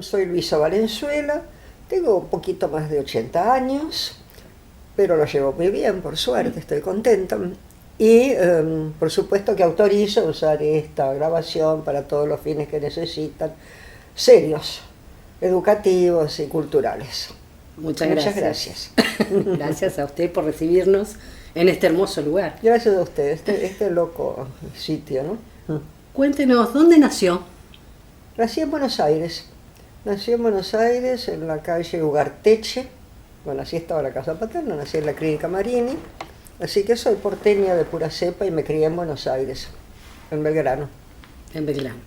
Soy Luisa Valenzuela, tengo un poquito más de 80 años, pero lo llevo muy bien, por suerte, estoy contenta. Y por supuesto que autorizo usar esta grabación para todos los fines que necesitan, serios, educativos y culturales. Muchas Muchas gracias. gracias. Gracias a usted por recibirnos en este hermoso lugar. Gracias a ustedes, este loco sitio, ¿no? Cuéntenos, ¿dónde nació? Nací en Buenos Aires. Nací en Buenos Aires, en la calle Ugarteche. Bueno, así estaba la casa paterna, nací en la Clínica Marini. Así que soy porteña de pura cepa y me crié en Buenos Aires, en Belgrano. En Belgrano.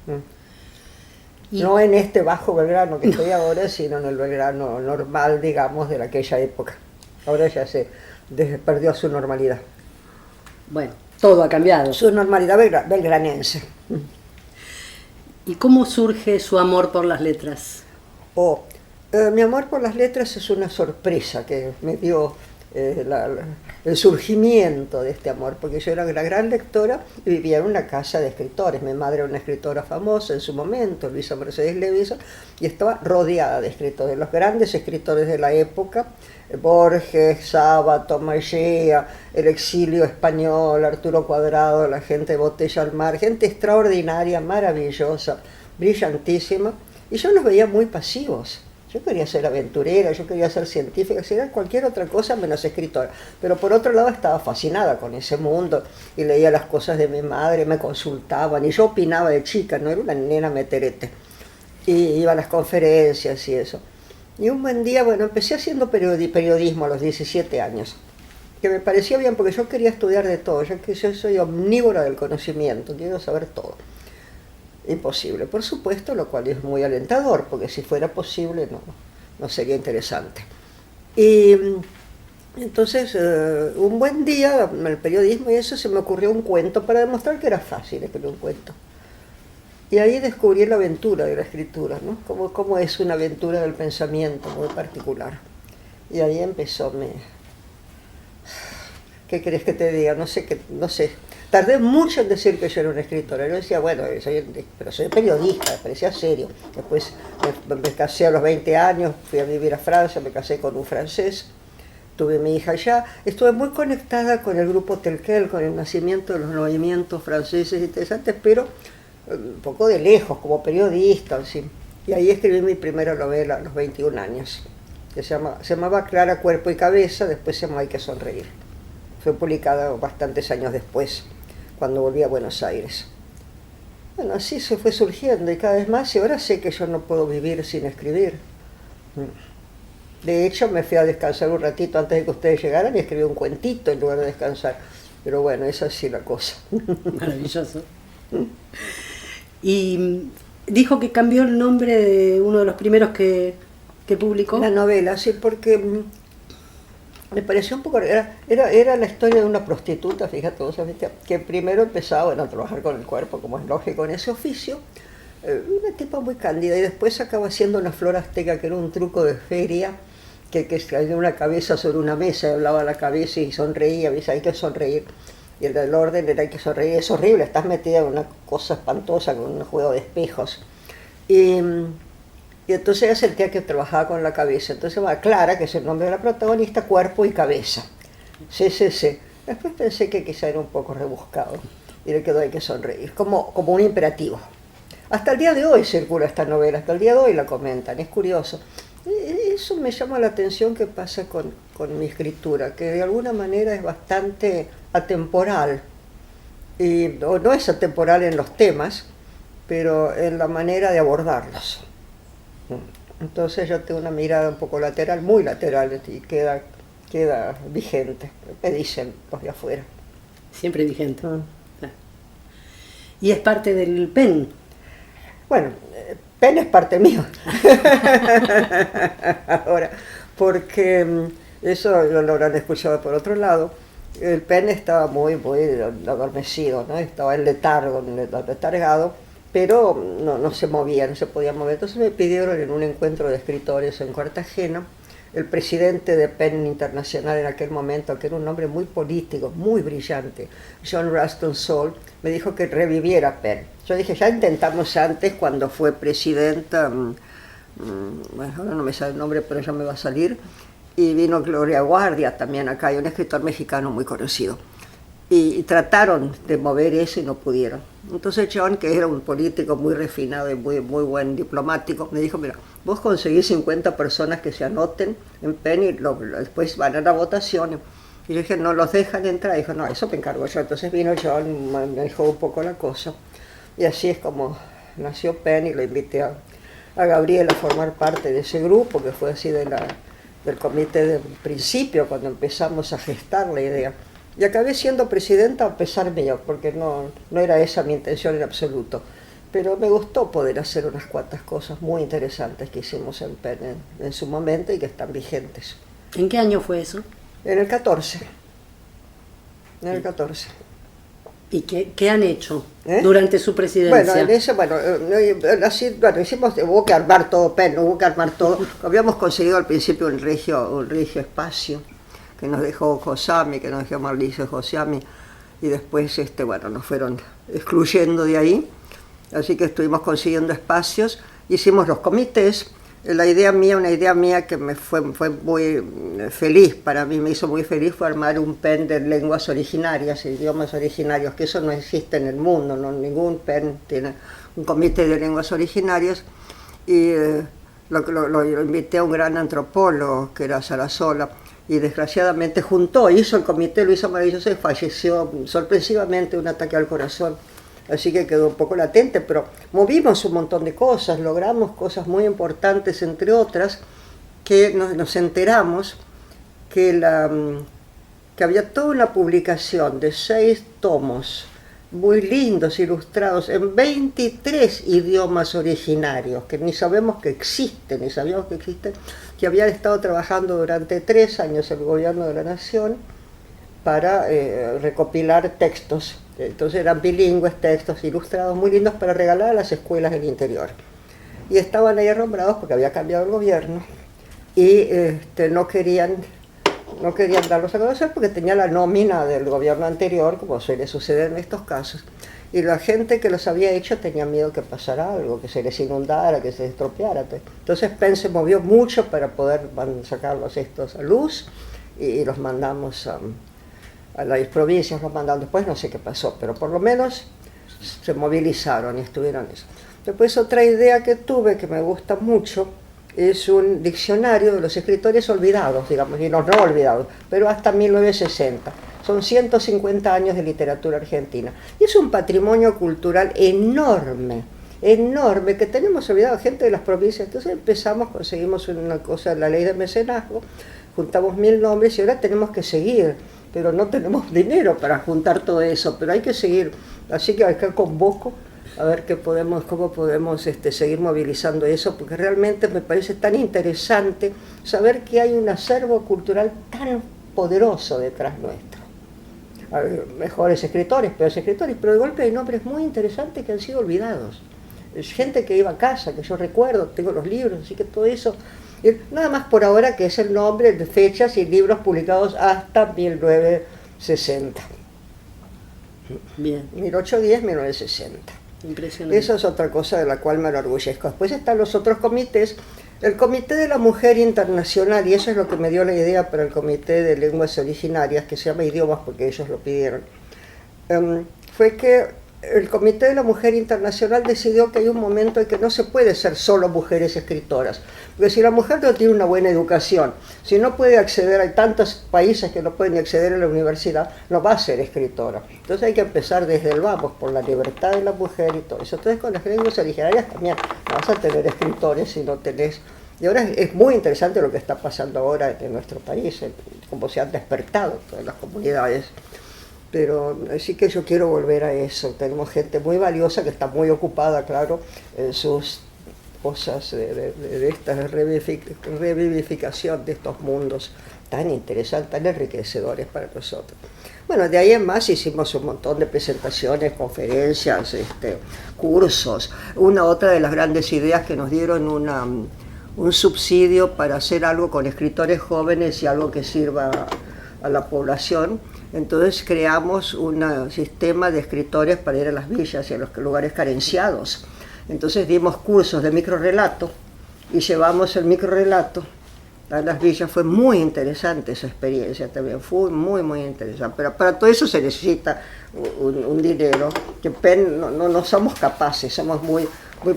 Y no en este bajo Belgrano que estoy ahora, sino en el Belgrano normal, digamos, de aquella época. Ahora ya se perdió su normalidad. Bueno, todo ha cambiado. Su normalidad belgranense. ¿Y cómo surge su amor por las letras? Mi amor por las letras es una sorpresa que me dio el surgimiento de este amor, porque yo era una gran lectora y vivía en una casa de escritores. Mi madre era una escritora famosa en su momento, Luisa Mercedes Levison, y estaba rodeada de escritores, los grandes escritores de la época, Borges, Sábato, Mallea, el exilio español, Arturo Cuadrado, la gente de Botella al Mar, gente extraordinaria, maravillosa, brillantísima, y yo los veía muy pasivos. Yo quería ser aventurera, yo quería ser científica, quería cualquier otra cosa menos escritora. Pero por otro lado estaba fascinada con ese mundo y leía las cosas de mi madre, me consultaban y yo opinaba de chica, no era una nena meterete. Y iba a las conferencias y eso. Y un buen día, bueno, empecé haciendo periodismo a los 17 años, que me parecía bien porque yo quería estudiar de todo, yo soy omnívora del conocimiento, quiero saber todo. Imposible, por supuesto, lo cual es muy alentador, porque si fuera posible no sería interesante. Y entonces, un buen día, en el periodismo y eso, se me ocurrió un cuento para demostrar que era fácil escribir un cuento. Y ahí descubrí la aventura de la escritura, ¿no? Cómo es una aventura del pensamiento muy particular. Y ahí empezó ¿qué querés que te diga? No sé. Tardé mucho en decir que yo era una escritora. Yo decía, bueno, pero soy periodista, me parecía serio. Después me casé a los 20 años, fui a vivir a Francia, me casé con un francés, tuve mi hija allá. Estuve muy conectada con el grupo Telquel, con el nacimiento de los movimientos franceses interesantes, pero un poco de lejos, como periodista, así. Y ahí escribí mi primera novela a los 21 años, que se llamaba Clara, Cuerpo y Cabeza, después se llamó Hay que sonreír. Fue publicada bastantes años después, cuando volví a Buenos Aires. Bueno, así se fue surgiendo y cada vez más, y ahora sé que yo no puedo vivir sin escribir. De hecho, me fui a descansar un ratito antes de que ustedes llegaran y escribí un cuentito en lugar de descansar. Pero bueno, es así la cosa. Maravilloso. Y dijo que cambió el nombre de uno de los primeros que publicó. La novela, sí, porque me pareció un poco... Era la historia de una prostituta, fíjate vos, que primero empezaba a trabajar con el cuerpo, como es lógico en ese oficio, una tipa muy cándida, y después acaba haciendo una flor azteca, que era un truco de feria, que traía una cabeza sobre una mesa, y hablaba a la cabeza y sonreía, ¿ves? Hay que sonreír. Y el orden era hay que sonreír. Es horrible, estás metida en una cosa espantosa, con un juego de espejos. Y entonces ella sentía que trabajaba con la cabeza. Entonces va Clara, que es el nombre de la protagonista, Cuerpo y Cabeza. CCC. Después pensé que quizá era un poco rebuscado. Y le quedó Hay que sonreír, como un imperativo. Hasta el día de hoy circula esta novela, hasta el día de hoy la comentan, es curioso. Eso me llama la atención que pasa con mi escritura, que de alguna manera es bastante atemporal. O no es atemporal en los temas, pero en la manera de abordarlos. Entonces yo tengo una mirada un poco lateral, muy lateral, y queda vigente, me dicen los de afuera. Siempre vigente. Y es parte del PEN. Bueno, PEN es parte mío. Ahora, porque eso lo habrán escuchado por otro lado. El PEN estaba muy adormecido, ¿no? Estaba en letargo, letargado, pero no se movía, no se podía mover. Entonces me pidieron en un encuentro de escritores en Cartagena, el presidente de PEN Internacional en aquel momento, que era un hombre muy político, muy brillante, John Ruston Saul, me dijo que reviviera PEN. Yo dije, ya intentamos antes, cuando fue presidenta bueno, ahora no me sale el nombre, pero ya me va a salir, y vino Gloria Guardia también acá, y un escritor mexicano muy conocido. Y trataron de mover eso y no pudieron. Entonces John, que era un político muy refinado y muy buen diplomático, me dijo, mira, vos conseguís 50 personas que se anoten en PEN y después van a la votación. Y yo dije, no los dejan entrar. Y dijo, no, eso me encargo yo. Entonces vino John, manejó un poco la cosa. Y así es como nació PEN, y lo invité a Gabriel a formar parte de ese grupo, que fue así del comité del principio, cuando empezamos a gestar la idea. Y acabé siendo presidenta a pesar mío, porque no era esa mi intención en absoluto. Pero me gustó poder hacer unas cuantas cosas muy interesantes que hicimos en PEN en su momento y que están vigentes. ¿En qué año fue eso? En el 14. En el 14. ¿Y qué han hecho durante su presidencia? Bueno, en ese, así, hicimos, hubo que armar todo PEN, hubo que armar todo. Habíamos conseguido al principio un regio espacio que nos dejó Josami, que nos dejó Mauricio Josami, y después nos fueron excluyendo de ahí, así que estuvimos consiguiendo espacios, hicimos los comités. Una idea mía que me fue muy feliz, para mí me hizo muy feliz, fue armar un PEN de lenguas originarias, idiomas originarios, que eso no existe en el mundo, no, ningún PEN tiene un comité de lenguas originarias, y lo invité a un gran antropólogo, que era Sarasola, y desgraciadamente hizo el comité, lo hizo maravilloso, y falleció sorpresivamente de un ataque al corazón. Así que quedó un poco latente, pero movimos un montón de cosas, logramos cosas muy importantes, entre otras, que nos enteramos que había toda una publicación de 6 tomos muy lindos, ilustrados, en 23 idiomas originarios, que ni sabíamos que existen, que habían estado trabajando durante 3 años el gobierno de la nación para recopilar textos. Entonces eran bilingües, textos ilustrados muy lindos para regalar a las escuelas del interior. Y estaban ahí arrombrados porque había cambiado el gobierno y no querían darlos a conocer porque tenía la nómina del gobierno anterior, como suele suceder en estos casos. Y la gente que los había hecho tenía miedo que pasara algo, que se les inundara, que se estropeara. Entonces PEN se movió mucho para poder sacarlos estos a luz y los mandamos a las provincias, los mandaron. Después no sé qué pasó, pero por lo menos se movilizaron y estuvieron eso. Después otra idea que tuve, que me gusta mucho, es un diccionario de los escritores olvidados, digamos, y los no olvidados, pero hasta 1960. Son 150 años de literatura argentina. Y es un patrimonio cultural enorme, que tenemos olvidado, gente de las provincias. Entonces conseguimos una cosa, la ley de mecenazgo, juntamos 1000 nombres y ahora tenemos que seguir, pero no tenemos dinero para juntar todo eso, pero hay que seguir. Así que acá convoco a ver cómo podemos seguir movilizando eso, porque realmente me parece tan interesante saber que hay un acervo cultural tan poderoso detrás nuestro. Mejores escritores, peores escritores, pero de golpe hay nombres muy interesantes que han sido olvidados. Es gente que iba a casa, que yo recuerdo, tengo los libros, así que todo eso, nada más por ahora, que es el nombre de fechas y libros publicados hasta 1960. Bien. 1810, 1960. Impresionante. Eso es otra cosa de la cual me enorgullezco. Después están los otros comités. El Comité de la Mujer Internacional, y eso es lo que me dio la idea para el Comité de Lenguas Originarias, que se llama Idiomas porque ellos lo pidieron, fue que el Comité de la Mujer Internacional decidió que hay un momento en que no se puede ser solo mujeres escritoras, porque si la mujer no tiene una buena educación, si no puede acceder, hay tantos países que no pueden acceder a la universidad, no va a ser escritora. Entonces hay que empezar desde el vamos, por la libertad de la mujer y todo eso. Entonces con las lenguas originarias también no vas a tener escritores si no tenés. Y ahora es muy interesante lo que está pasando ahora en nuestro país, cómo se han despertado todas las comunidades. Pero sí que yo quiero volver a eso. Tenemos gente muy valiosa que está muy ocupada, claro, en sus cosas de esta revivificación de estos mundos tan interesantes, tan enriquecedores para nosotros. Bueno, de ahí en más hicimos un montón de presentaciones, conferencias, cursos. Otra de las grandes ideas que nos dieron un subsidio para hacer algo con escritores jóvenes y algo que sirva a la población. Entonces creamos un sistema de escritores para ir a las villas y a los lugares carenciados. Entonces dimos cursos de microrrelato y llevamos el microrrelato a las villas. Fue muy interesante esa experiencia también, fue muy, muy interesante. Pero para todo eso se necesita un dinero, que no somos capaces, somos muy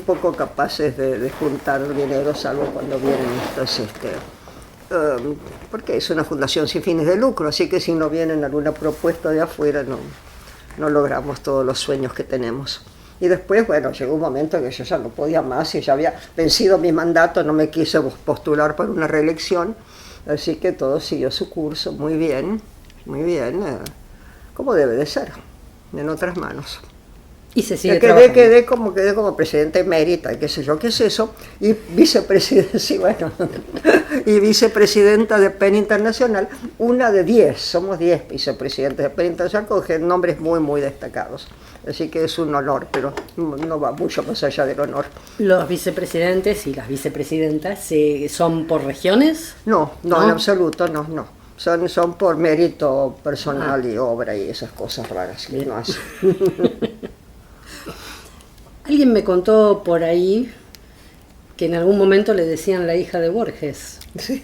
poco capaces de juntar dinero, salvo cuando vienen estos... porque es una fundación sin fines de lucro, así que si no vienen alguna propuesta de afuera, no logramos todos los sueños que tenemos. Y después, bueno, llegó un momento que yo ya no podía más y ya había vencido mi mandato, no me quise postular para una reelección, así que todo siguió su curso muy bien, como debe de ser, en otras manos. Y se sigue quedé como presidenta emérita, qué sé yo, qué es eso, y vicepresidenta, sí, bueno, y vicepresidenta de PEN Internacional, una de 10, somos 10 vicepresidentes de PEN Internacional con nombres muy, muy destacados. Así que es un honor, pero no va mucho más allá del honor. ¿Los vicepresidentes y las vicepresidentas son por regiones? No, en absoluto, no. Son por mérito personal y obra y esas cosas raras que no hacen. Alguien me contó por ahí que en algún momento le decían la hija de Borges. Sí.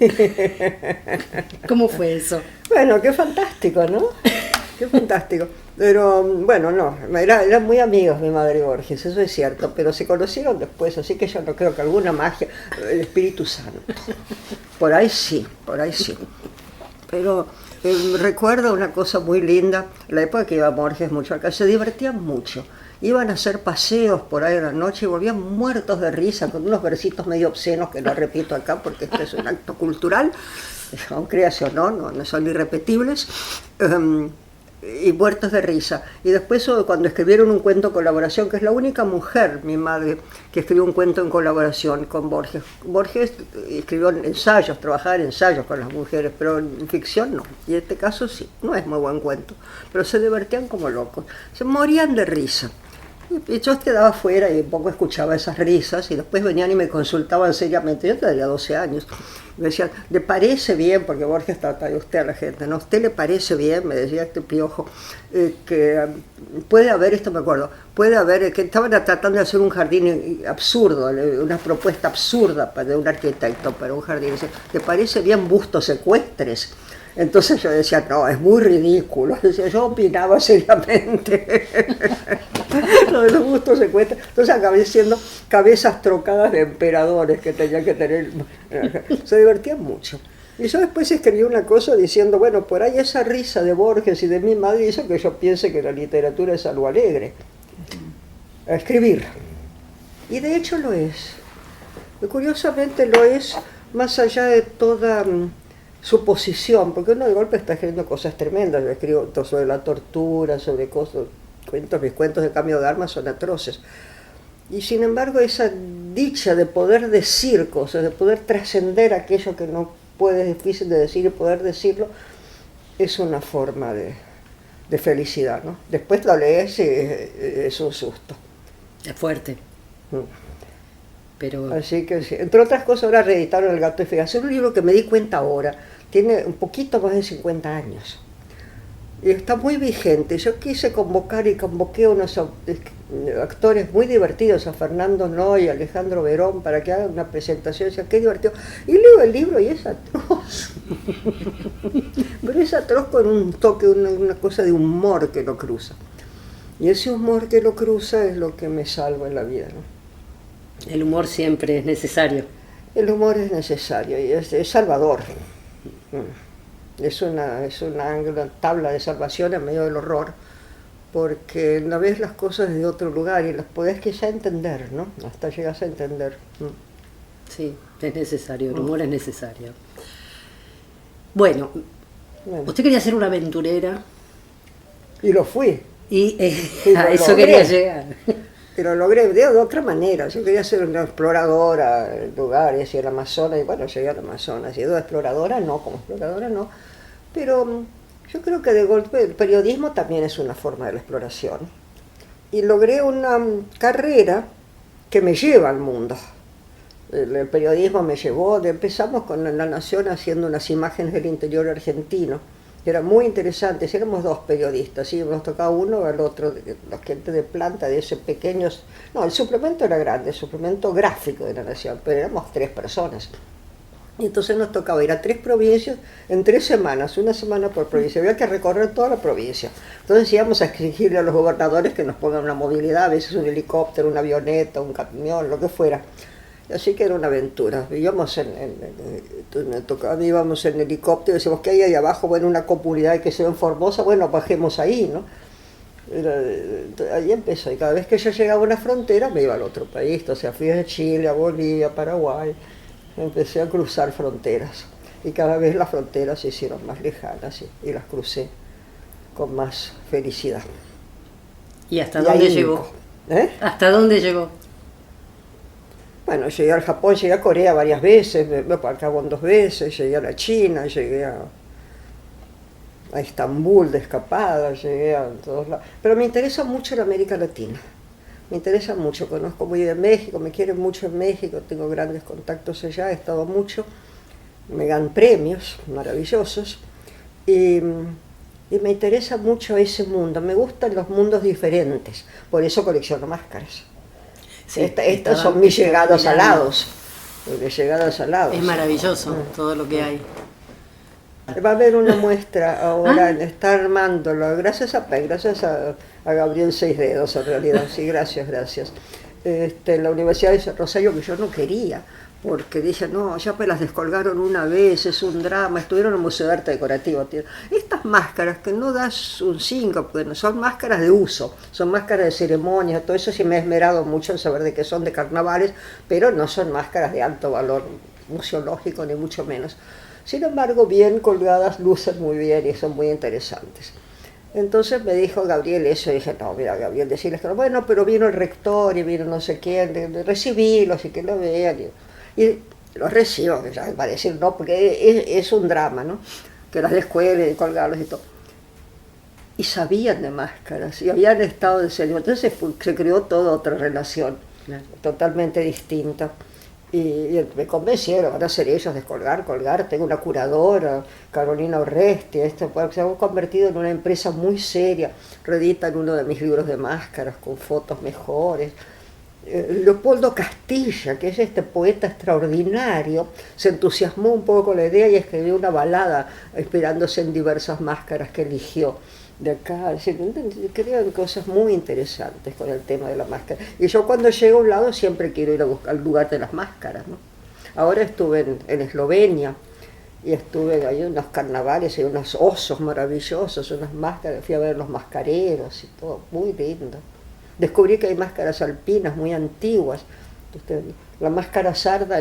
¿Cómo fue eso? Bueno, qué fantástico, ¿no? Qué fantástico. Pero bueno, no, eran muy amigos mi madre y Borges, eso es cierto, pero se conocieron después, así que yo no creo que alguna magia, el Espíritu Santo. Por ahí sí. Pero recuerdo una cosa muy linda, la época que iba Borges mucho acá, se divertían mucho. Iban a hacer paseos por ahí en la noche y volvían muertos de risa con unos versitos medio obscenos que no repito acá porque este es un acto cultural, aunque creas o no son irrepetibles, y muertos de risa. Y después cuando escribieron un cuento en colaboración, que es la única mujer, mi madre, que escribió un cuento en colaboración con Borges. Borges escribió ensayos, trabajaba en ensayos con las mujeres, pero en ficción no. Y en este caso sí, no es muy buen cuento, pero se divertían como locos, se morían de risa. Y yo quedaba afuera y un poco escuchaba esas risas y después venían y me consultaban seriamente. Yo tendría 12 años. Me decían, ¿le parece bien? Porque Borges trata de usted a la gente, ¿no? ¿Usted le parece bien? Me decía este piojo, que puede haber, esto me acuerdo, puede haber, que estaban tratando de hacer un jardín absurdo, una propuesta absurda de un arquitecto para un jardín. Decía, ¿le parece bien bustos ecuestres? Entonces yo decía, no, es muy ridículo. Decía, yo opinaba seriamente. Lo de los bustos ecuestres. Entonces acabé siendo cabezas trocadas de emperadores que tenían que tener. Se divertían mucho. Y yo después escribí una cosa diciendo, bueno, por ahí esa risa de Borges y de mi madre hizo que yo piense que la literatura es algo alegre. A escribir. Y de hecho lo es. Y curiosamente lo es más allá de toda suposición, porque uno de golpe está escribiendo cosas tremendas. Yo escribo sobre la tortura, sobre cosas, mis cuentos de Cambio de Armas son atroces. Y sin embargo esa dicha de poder decir cosas, de poder trascender aquello que no puede, es difícil de decir y poder decirlo, es una forma de felicidad, ¿no? Después lo lees y es un susto. Es fuerte. Pero... Así que sí. Entre otras cosas ahora reeditaron El Gato de Figaro, un libro que me di cuenta ahora, tiene un poquito más de 50 años. Y está muy vigente. Yo quise convocar y convoqué a unos actores muy divertidos, a Fernando Noy y Alejandro Verón, para que hagan una presentación. Decía, qué divertido. Y leo el libro y es atroz. Pero es atroz con un toque, una cosa de humor que lo cruza. Y ese humor que lo cruza es lo que me salva en la vida, ¿no? El humor siempre es necesario. El humor es necesario y es salvador. Es una tabla de salvación en medio del horror, porque no ves las cosas desde otro lugar y las podés quizá entender, ¿no? Hasta llegas a entender. Sí, es necesario, el humor es necesario. Bueno, usted quería ser una aventurera. Y lo fui. Y a eso logré. Quería llegar. Pero logré de otra manera. Yo quería ser una exploradora de lugares y el Amazonas, y bueno, llegué al Amazonas. Y de exploradora no, como exploradora no. Pero yo creo que de golpe el periodismo también es una forma de la exploración. Y logré una carrera que me lleva al mundo. El periodismo me llevó, empezamos con La Nación haciendo unas imágenes del interior argentino, Era muy interesante, éramos dos periodistas, ¿sí? Nos tocaba uno al otro, la gente de planta de ese pequeño... No, el suplemento era grande, el suplemento gráfico de La Nación, pero éramos 3 personas. Y entonces nos tocaba ir a 3 provincias en 3 semanas, una semana por provincia. Había que recorrer toda la provincia. Entonces íbamos a exigirle a los gobernadores que nos pongan una movilidad, a veces un helicóptero, una avioneta, un camión, lo que fuera. Así que era una aventura. Íbamos íbamos en helicóptero, decíamos, ¿qué hay ahí abajo? Bueno, una comunidad que se ve en Formosa, bueno, bajemos ahí, ¿no? Ahí empezó, y cada vez que yo llegaba a una frontera me iba al otro país, o sea, fui de Chile a Bolivia, a Paraguay, empecé a cruzar fronteras, y cada vez las fronteras se hicieron más lejanas, y las crucé con más felicidad. ¿Y hasta dónde llegó? ¿Hasta dónde llegó? Bueno, llegué al Japón, llegué a Corea varias veces, me acabo 2 veces, llegué a la China, llegué a Estambul de escapada, llegué a todos lados. Pero me interesa mucho la América Latina, me interesa mucho, conozco muy bien México, me quieren mucho en México, tengo grandes contactos allá, he estado mucho, me dan premios maravillosos y me interesa mucho ese mundo, me gustan los mundos diferentes, por eso colecciono máscaras. Sí, estas son mis llegados alados. Es maravilloso todo lo que hay. Va a haber una muestra ahora, está armándolo, gracias a Gabriel Seis Dedos en realidad, sí, gracias. En la Universidad de Rosario, que yo no quería, porque dije, no, ya me las descolgaron una vez, es un drama, estuvieron en el Museo de Arte Decorativo. Estas máscaras que no das un 5, porque son máscaras de uso, son máscaras de ceremonia, todo eso sí me he esmerado mucho en saber de qué son, de carnavales, pero no son máscaras de alto valor museológico, ni mucho menos. Sin embargo, bien colgadas, lucen muy bien y son muy interesantes. Entonces me dijo Gabriel eso, y dije, no, mira, Gabriel, decirles que no, bueno, pero vino el rector y vino no sé quién, recibílos y que lo vean. Y los recibo, ya va a decir no, porque es un drama, ¿no? Que las descuelen y colgarlos y todo. Y sabían de máscaras, y habían estado en serio. Entonces se creó toda otra relación, totalmente distinta. Y me convencieron, van a ser ellos descolgar, colgar. Tengo una curadora, Carolina Orresti, se ha convertido en una empresa muy seria. Reeditan uno de mis libros de máscaras con fotos mejores. Leopoldo Castilla, que es este poeta extraordinario, se entusiasmó un poco con la idea y escribió una balada inspirándose en diversas máscaras que eligió de acá. Creo en cosas muy interesantes con el tema de la máscara. Y yo cuando llego a un lado siempre quiero ir a buscar al lugar de las máscaras, ¿no? Ahora estuve en Eslovenia y estuve ahí en unos carnavales, hay unos osos maravillosos, unas máscaras, fui a ver los mascareros y todo, muy lindo. Descubrí que hay máscaras alpinas muy antiguas. La máscara sarda,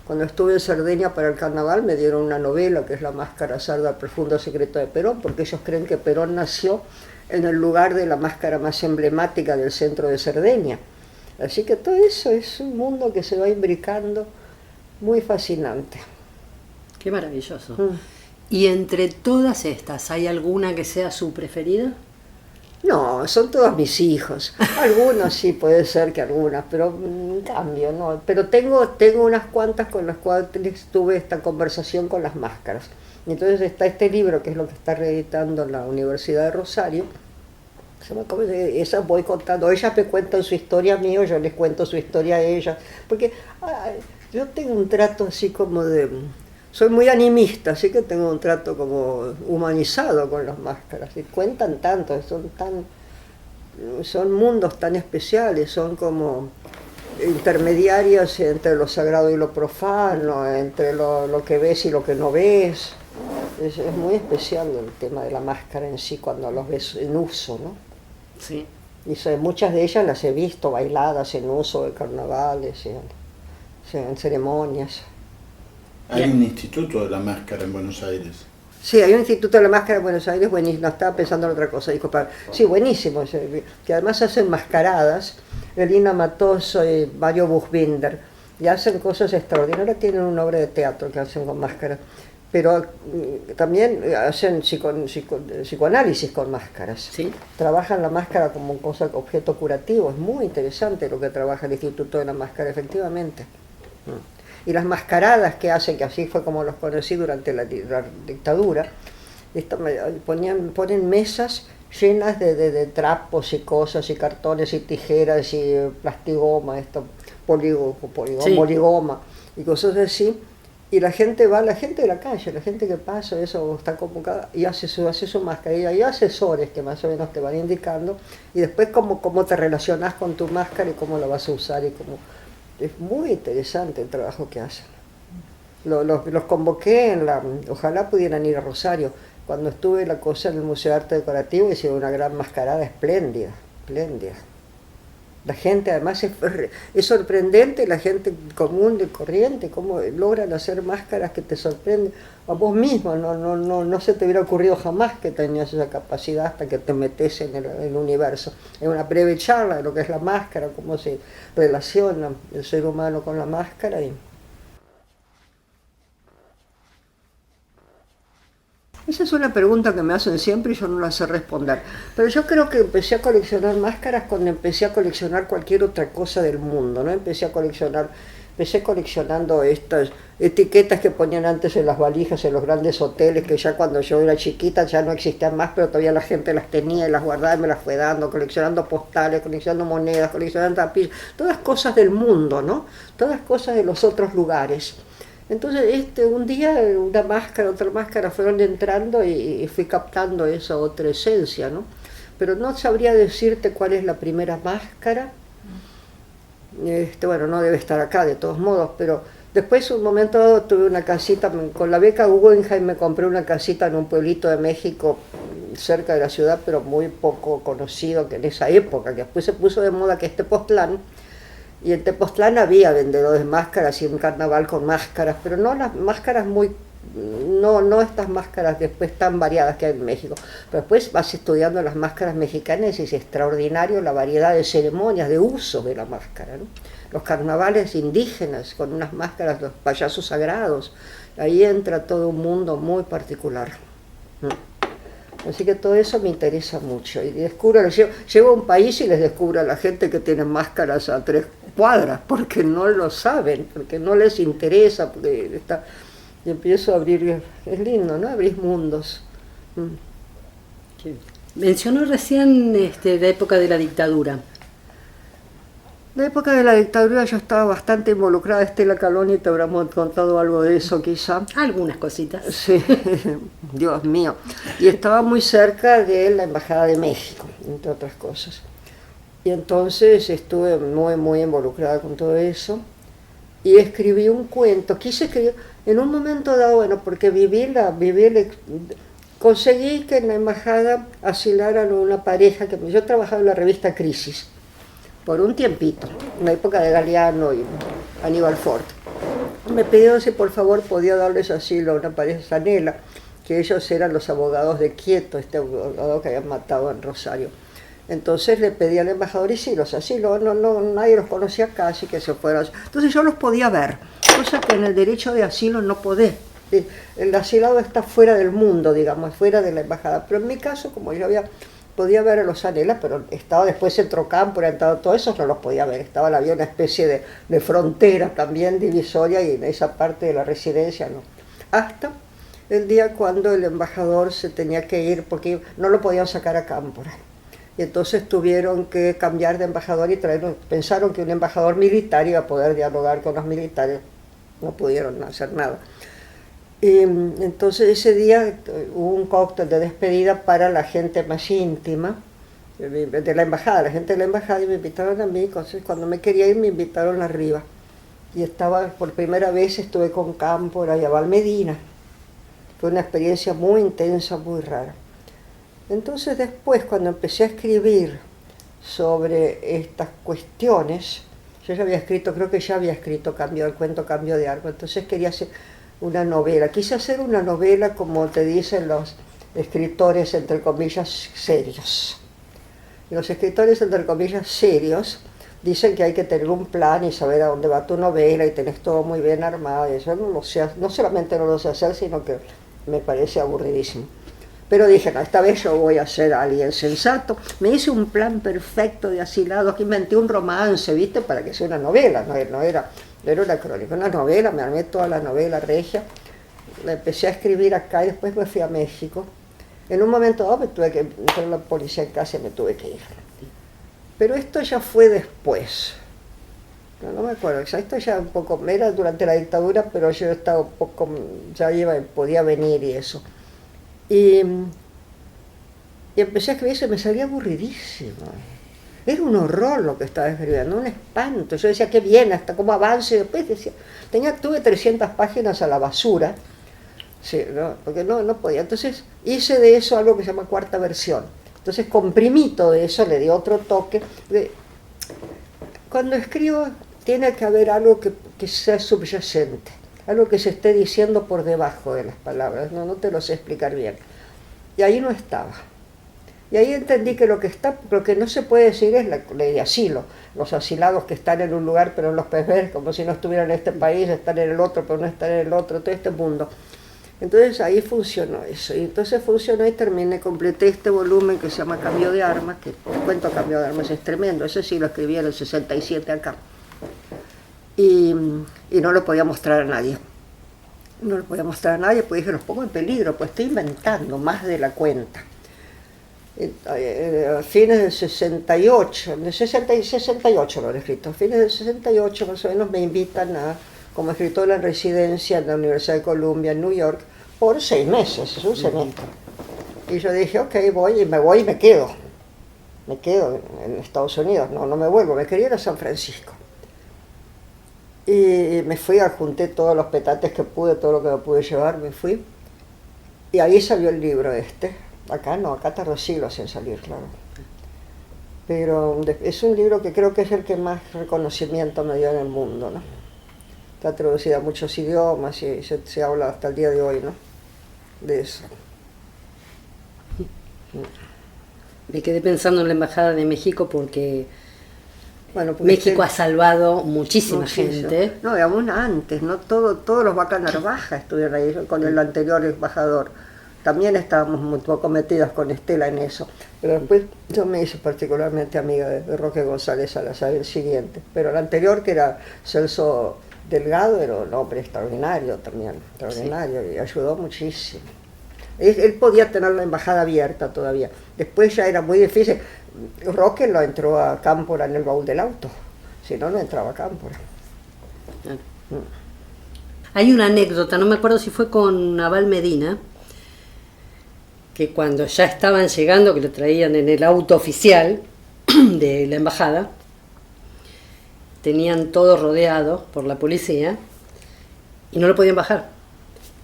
cuando estuve en Cerdeña para el carnaval me dieron una novela que es La máscara sarda, el profundo secreto de Perón, porque ellos creen que Perón nació en el lugar de la máscara más emblemática del centro de Cerdeña. Así que todo eso es un mundo que se va imbricando muy fascinante. Qué maravilloso. ¿Y entre todas estas, hay alguna que sea su preferida? No, son todos mis hijos. Algunos sí, puede ser que algunas, pero en cambio no. Pero tengo unas cuantas con las cuales tuve esta conversación con las máscaras. Entonces está este libro, que es lo que está reeditando la Universidad de Rosario. Esas voy contando, ellas me cuentan su historia a mí, yo les cuento su historia a ellas. Porque yo tengo un trato así como de... Soy muy animista, así que tengo un trato como humanizado con las máscaras. Y cuentan tanto, son mundos tan especiales, son como intermediarios entre lo sagrado y lo profano, entre lo que ves y lo que no ves. Es muy especial el tema de la máscara en sí cuando los ves en uso, ¿no? Sí. Y muchas de ellas las he visto bailadas en uso de carnavales, en ceremonias. Hay un instituto de la máscara en Buenos Aires. Sí, hay un instituto de la máscara en Buenos Aires, buenísimo, estaba pensando en otra cosa, disculpa. Sí, buenísimo, que además hacen mascaradas, Elina Matoso y Mario Buchbinder, y hacen cosas extraordinarias, tienen una obra de teatro que hacen con máscaras, pero también hacen psicoanálisis con máscaras. ¿Sí? Trabajan la máscara como objeto curativo, es muy interesante lo que trabaja el Instituto de la Máscara, efectivamente. Y las mascaradas que hacen, que así fue como los conocí durante la dictadura, Ponen mesas llenas de trapos y cosas y cartones y tijeras y plastigoma, poligoma y cosas así. Y la gente de la calle, la gente que pasa, eso está convocada y hace su mascarilla. Hay asesores que más o menos te van indicando y después cómo te relacionas con tu máscara y cómo la vas a usar. Es muy interesante el trabajo que hacen. Los convoqué ojalá pudieran ir a Rosario. Cuando estuve en el Museo de Arte Decorativo hicieron una gran mascarada espléndida, espléndida. La gente además es sorprendente, la gente común y corriente, cómo logran hacer máscaras que te sorprenden a vos mismo, no se te hubiera ocurrido jamás que tenías esa capacidad hasta que te metes en el universo. Es una breve charla de lo que es la máscara, cómo se relaciona el ser humano con la máscara. Esa es una pregunta que me hacen siempre y yo no la sé responder. Pero yo creo que empecé a coleccionar máscaras cuando empecé a coleccionar cualquier otra cosa del mundo, ¿no? Empecé coleccionando estas etiquetas que ponían antes en las valijas en los grandes hoteles, que ya cuando yo era chiquita ya no existían más, pero todavía la gente las tenía y las guardaba y me las fue dando, coleccionando postales, coleccionando monedas, coleccionando tapices, todas cosas del mundo, ¿no? Todas cosas de los otros lugares. Entonces un día una máscara, otra máscara fueron entrando y fui captando esa otra esencia, ¿no? Pero no sabría decirte cuál es la primera máscara. Bueno, no debe estar acá de todos modos, pero después un momento dado tuve una casita, con la beca Guggenheim me compré una casita en un pueblito de México cerca de la ciudad, pero muy poco conocido que en esa época, que después se puso de moda, que es Tepoztlán. Y en Tepoztlán había vendedores de máscaras y un carnaval con máscaras, pero no las máscaras no estas máscaras después tan variadas que hay en México. Pero después vas estudiando las máscaras mexicanas y es extraordinario la variedad de ceremonias, de usos de la máscara, ¿no? Los carnavales indígenas con unas máscaras, los payasos sagrados, ahí entra todo un mundo muy particular. Así que todo eso me interesa mucho. Y llego a un país y les descubro a la gente que tiene máscaras a 3 cuadras, porque no lo saben, porque no les interesa, y empiezo a abrir, es lindo, ¿no? Abrís mundos. Sí. Mencionó recién la época de la dictadura. La época de la dictadura yo estaba bastante involucrada. Estela Caloni te habremos contado algo de eso quizá. Algunas cositas. Sí, Dios mío. Y estaba muy cerca de la Embajada de México, entre otras cosas. Y entonces estuve muy, muy involucrada con todo eso. Y escribí un cuento. Quise escribir en un momento dado, bueno, porque conseguí que en la embajada asilaran una pareja que yo trabajaba en la revista Crisis por un tiempito, en la época de Galeano y Aníbal Ford. Me pidieron si por favor podía darles asilo a una pareja Sanela, que ellos eran los abogados de Quieto, este abogado que habían matado en Rosario. Entonces le pedí al embajador y sí, los asilos, nadie los conocía casi, que se fueron. Entonces yo los podía ver, cosa que en el derecho de asilo no podés. El asilado está fuera del mundo, digamos, fuera de la embajada. Pero en mi caso, como yo podía ver a los Sanelas, pero estaba después en Trocampo, todo eso no los podía ver. Había una especie de frontera también divisoria y en esa parte de la residencia no. Hasta el día cuando el embajador se tenía que ir porque no lo podían sacar a Cámpora. Y entonces tuvieron que cambiar de embajador y pensaron que un embajador militar iba a poder dialogar con los militares. No pudieron hacer nada. Y entonces ese día hubo un cóctel de despedida para la gente más íntima de la embajada, la gente de la embajada, y me invitaron a mí. Entonces cuando me quería ir me invitaron arriba. Y por primera vez estuve con Cámpora y Abal Medina. Fue una experiencia muy intensa, muy rara. Entonces después, cuando empecé a escribir sobre estas cuestiones, yo ya había escrito, creo que ya había escrito el cuento Cambio de Árbol, entonces quería hacer una novela. Quise hacer una novela como te dicen los escritores, entre comillas, serios. Y los escritores, entre comillas, serios, dicen que hay que tener un plan y saber a dónde va tu novela y tenés todo muy bien armado. Y eso no solamente no lo sé hacer, sino que me parece aburridísimo. Pero dije, no, esta vez yo voy a ser alguien sensato. Me hice un plan perfecto de asilados, que inventé un romance, ¿viste? Para que sea una novela, no era una crónica, una novela. Me armé toda la novela regia, la empecé a escribir acá y después me fui a México. En un momento dado me tuve que entrar la policía en casa y me tuve que ir. Pero esto ya fue después. No me acuerdo, esto ya un poco, era durante la dictadura, pero yo estaba un poco, podía venir y eso. Y empecé a escribir eso y me salía aburridísimo. Era un horror lo que estaba escribiendo, un espanto. Yo decía, qué bien, hasta cómo avance. Y después decía, tuve 300 páginas a la basura, sí, ¿no? Porque no podía. Entonces hice de eso algo que se llama cuarta versión. Entonces comprimí todo eso, le di otro toque. Cuando escribo tiene que haber algo que sea subyacente, algo que se esté diciendo por debajo de las palabras, no te lo sé explicar bien. Y ahí no estaba. Y ahí entendí que lo que no se puede decir es la ley de asilo. Los asilados que están en un lugar pero no los puedes ver, como si no estuvieran en este país, están en el otro pero no están en el otro, todo este mundo. Entonces ahí funcionó eso, y entonces funcionó y completé este volumen que se llama Cambio de Armas, que el cuento Cambio de Armas es tremendo, ese sí lo escribí en el 67 acá. Y no lo podía mostrar a nadie. No lo podía mostrar a nadie, pues dije, los pongo en peligro, pues estoy inventando más de la cuenta. A fines del 68, de 68 lo he escrito, a fines del 68 más o menos me invitan como escritora en residencia en la Universidad de Columbia en New York por 6 meses, es un semestre. Y yo dije, ok, voy y me quedo en Estados Unidos, no me vuelvo, me quería ir a San Francisco. Y me fui, junté todos los petates que pude, todo lo que me pude llevar, me fui. Y ahí salió el libro Acá no, acá tardó siglos en salir, claro. Pero es un libro que creo que es el que más reconocimiento me dio en el mundo, ¿no? Está traducido a muchos idiomas y se habla hasta el día de hoy, ¿no? De eso. Me quedé pensando en la Embajada de México porque México ha salvado muchísima gente. No, y aún antes, ¿no? Todos los Vaca Narvaja estuvieron ahí con el anterior embajador. También estábamos muy poco metidos con Estela en eso. Pero después yo me hice particularmente amiga de Roque González Salazar, el siguiente. Pero el anterior, que era Celso Delgado, era un hombre extraordinario también, extraordinario, sí. Y ayudó muchísimo. Él podía tener la embajada abierta todavía. Después ya era muy difícil. Roque lo entró a Cámpora en el baúl del auto. Si no, no entraba a Cámpora. Hay una anécdota, no me acuerdo si fue con Naval Medina, que cuando ya estaban llegando, que lo traían en el auto oficial de la embajada, tenían todo rodeado por la policía y no lo podían bajar.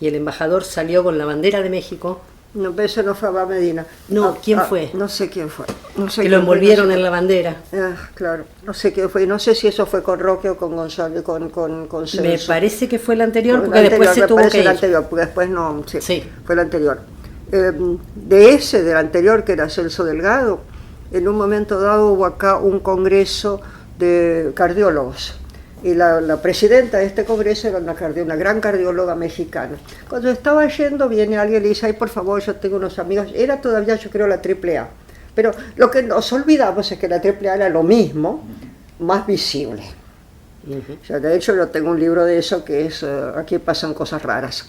Y el embajador salió con la bandera de México. No, pero eso no fue Abad Medina. No, ¿quién fue? No sé quién fue. Que lo envolvieron en la bandera. Claro, no sé quién fue. No sé si eso fue con Roque o con González, con Celso. Me parece que fue el anterior, porque después se tuvo que ir. El anterior, porque después no, sí. Fue el anterior. Del anterior, que era Celso Delgado, en un momento dado hubo acá un congreso de cardiólogos. Y la presidenta de este congreso era una gran cardióloga mexicana. Cuando estaba yendo, viene alguien y le dice, ay, por favor, yo tengo unos amigos. Era todavía, yo creo, la AAA. Pero lo que nos olvidamos es que la AAA era lo mismo, más visible. O sea, de hecho, yo tengo un libro de eso que es Aquí pasan cosas raras.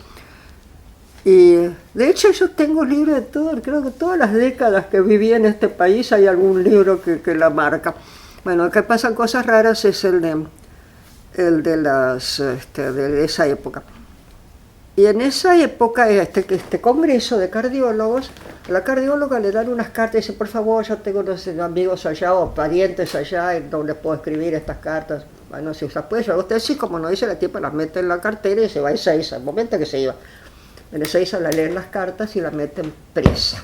Y de hecho yo tengo libros de todo, creo que todas las décadas que viví en este país hay algún libro que la marca. Bueno, Aquí pasan cosas raras es el de esa época. Y en esa época, este congreso de cardiólogos, a la cardióloga le dan unas cartas y dice, por favor, yo tengo unos amigos allá o parientes allá en donde puedo escribir estas cartas. Bueno, si usted puede, usted sí, como no dice, la tipa las mete en la cartera y se va a Ezeiza, el momento que se iba. En Ezeiza la leen las cartas y la meten presa.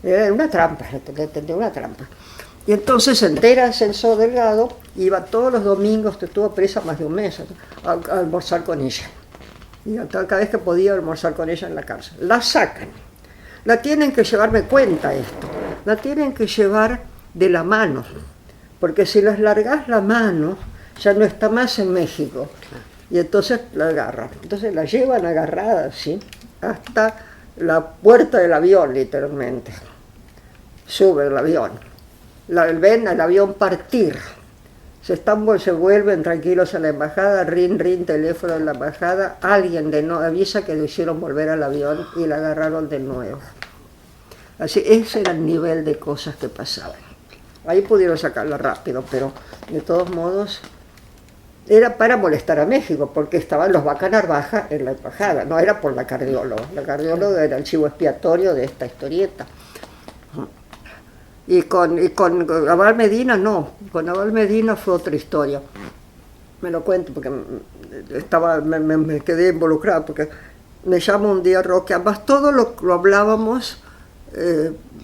Era una trampa, una trampa. Y entonces se entera Celso Delgado, iba todos los domingos, estuvo presa más de un mes, a almorzar con ella. Y cada vez que podía almorzar con ella en la cárcel. La sacan, la tienen que llevar, me cuenta esto, la tienen que llevar de la mano, porque si les largás la mano, ya no está más en México. Y entonces la agarran. Entonces la llevan agarrada, ¿sí? Hasta la puerta del avión, literalmente. Sube el avión. Ven al avión partir. Se vuelven tranquilos a la embajada, rin, teléfono en la embajada, alguien avisa que lo hicieron volver al avión y la agarraron de nuevo. Así, ese era el nivel de cosas que pasaban. Ahí pudieron sacarla rápido, pero de todos modos era para molestar a México, porque estaban los Vaca Narvaja en la embajada, no era por la cardióloga. La cardióloga era el chivo expiatorio de esta historieta. Y con Abal Medina no, con Abal Medina fue otra historia. Me lo cuento porque me quedé involucrada, porque me llama un día Roque, además todo lo hablábamos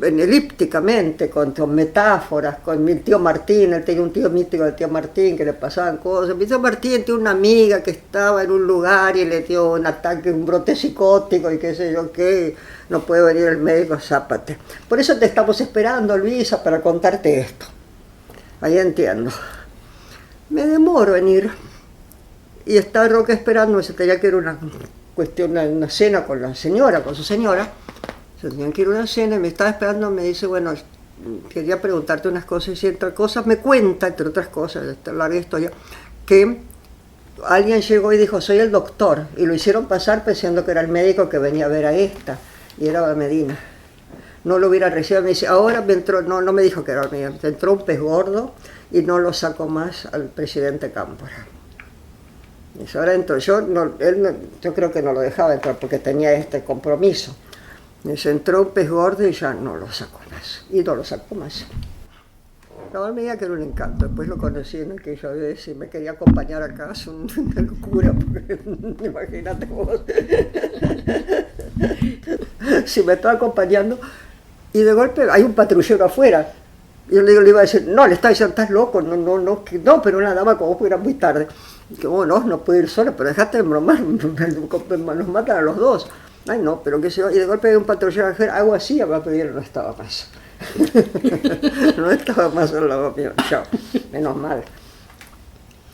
elípticamente, con metáforas, con mi tío Martín. Él tenía un tío mítico, el tío Martín, que le pasaban cosas. Mi tío Martín tiene una amiga que estaba en un lugar y le dio un ataque, un brote psicótico y qué sé yo qué, no puede venir el médico, zápate. Por eso te estamos esperando, Luisa, para contarte esto. Ahí entiendo. Me demoro en ir, y está Roque esperando, se tenía que ir una cuestión, una cena con la señora, con su señora. Se tenían que ir a una cena y me estaba esperando, me dice, bueno, quería preguntarte unas cosas, y entre cosas me cuenta, entre otras cosas, esta larga historia, que alguien llegó y dijo, soy el doctor, y lo hicieron pasar pensando que era el médico que venía a ver a esta, y era Medina. No lo hubiera recibido, me dice, ahora me entró, no me dijo que era Medina, me entró un pez gordo y no lo sacó más al presidente Cámpora. Y ahora entró, yo creo que no lo dejaba entrar porque tenía este compromiso. Se entró un pez gordo y ya no lo sacó más. Y no lo sacó más. La medida que era un encanto. Después lo conocí en aquella vez y me quería acompañar acá. Es una locura, porque imagínate vos. Si me estaba acompañando y de golpe hay un patrullero afuera. Y yo le iba a decir, no, le estaba diciendo, estás loco, no, pero una dama como vos, era muy tarde. Y que no puedo ir sola, pero dejate de bromar, nos matan a los dos. Ay, no, pero qué sé yo. Y de golpe hay un patrullero afuera, hago así, pero yo no estaba más. No estaba más al lado mío, chao, menos mal.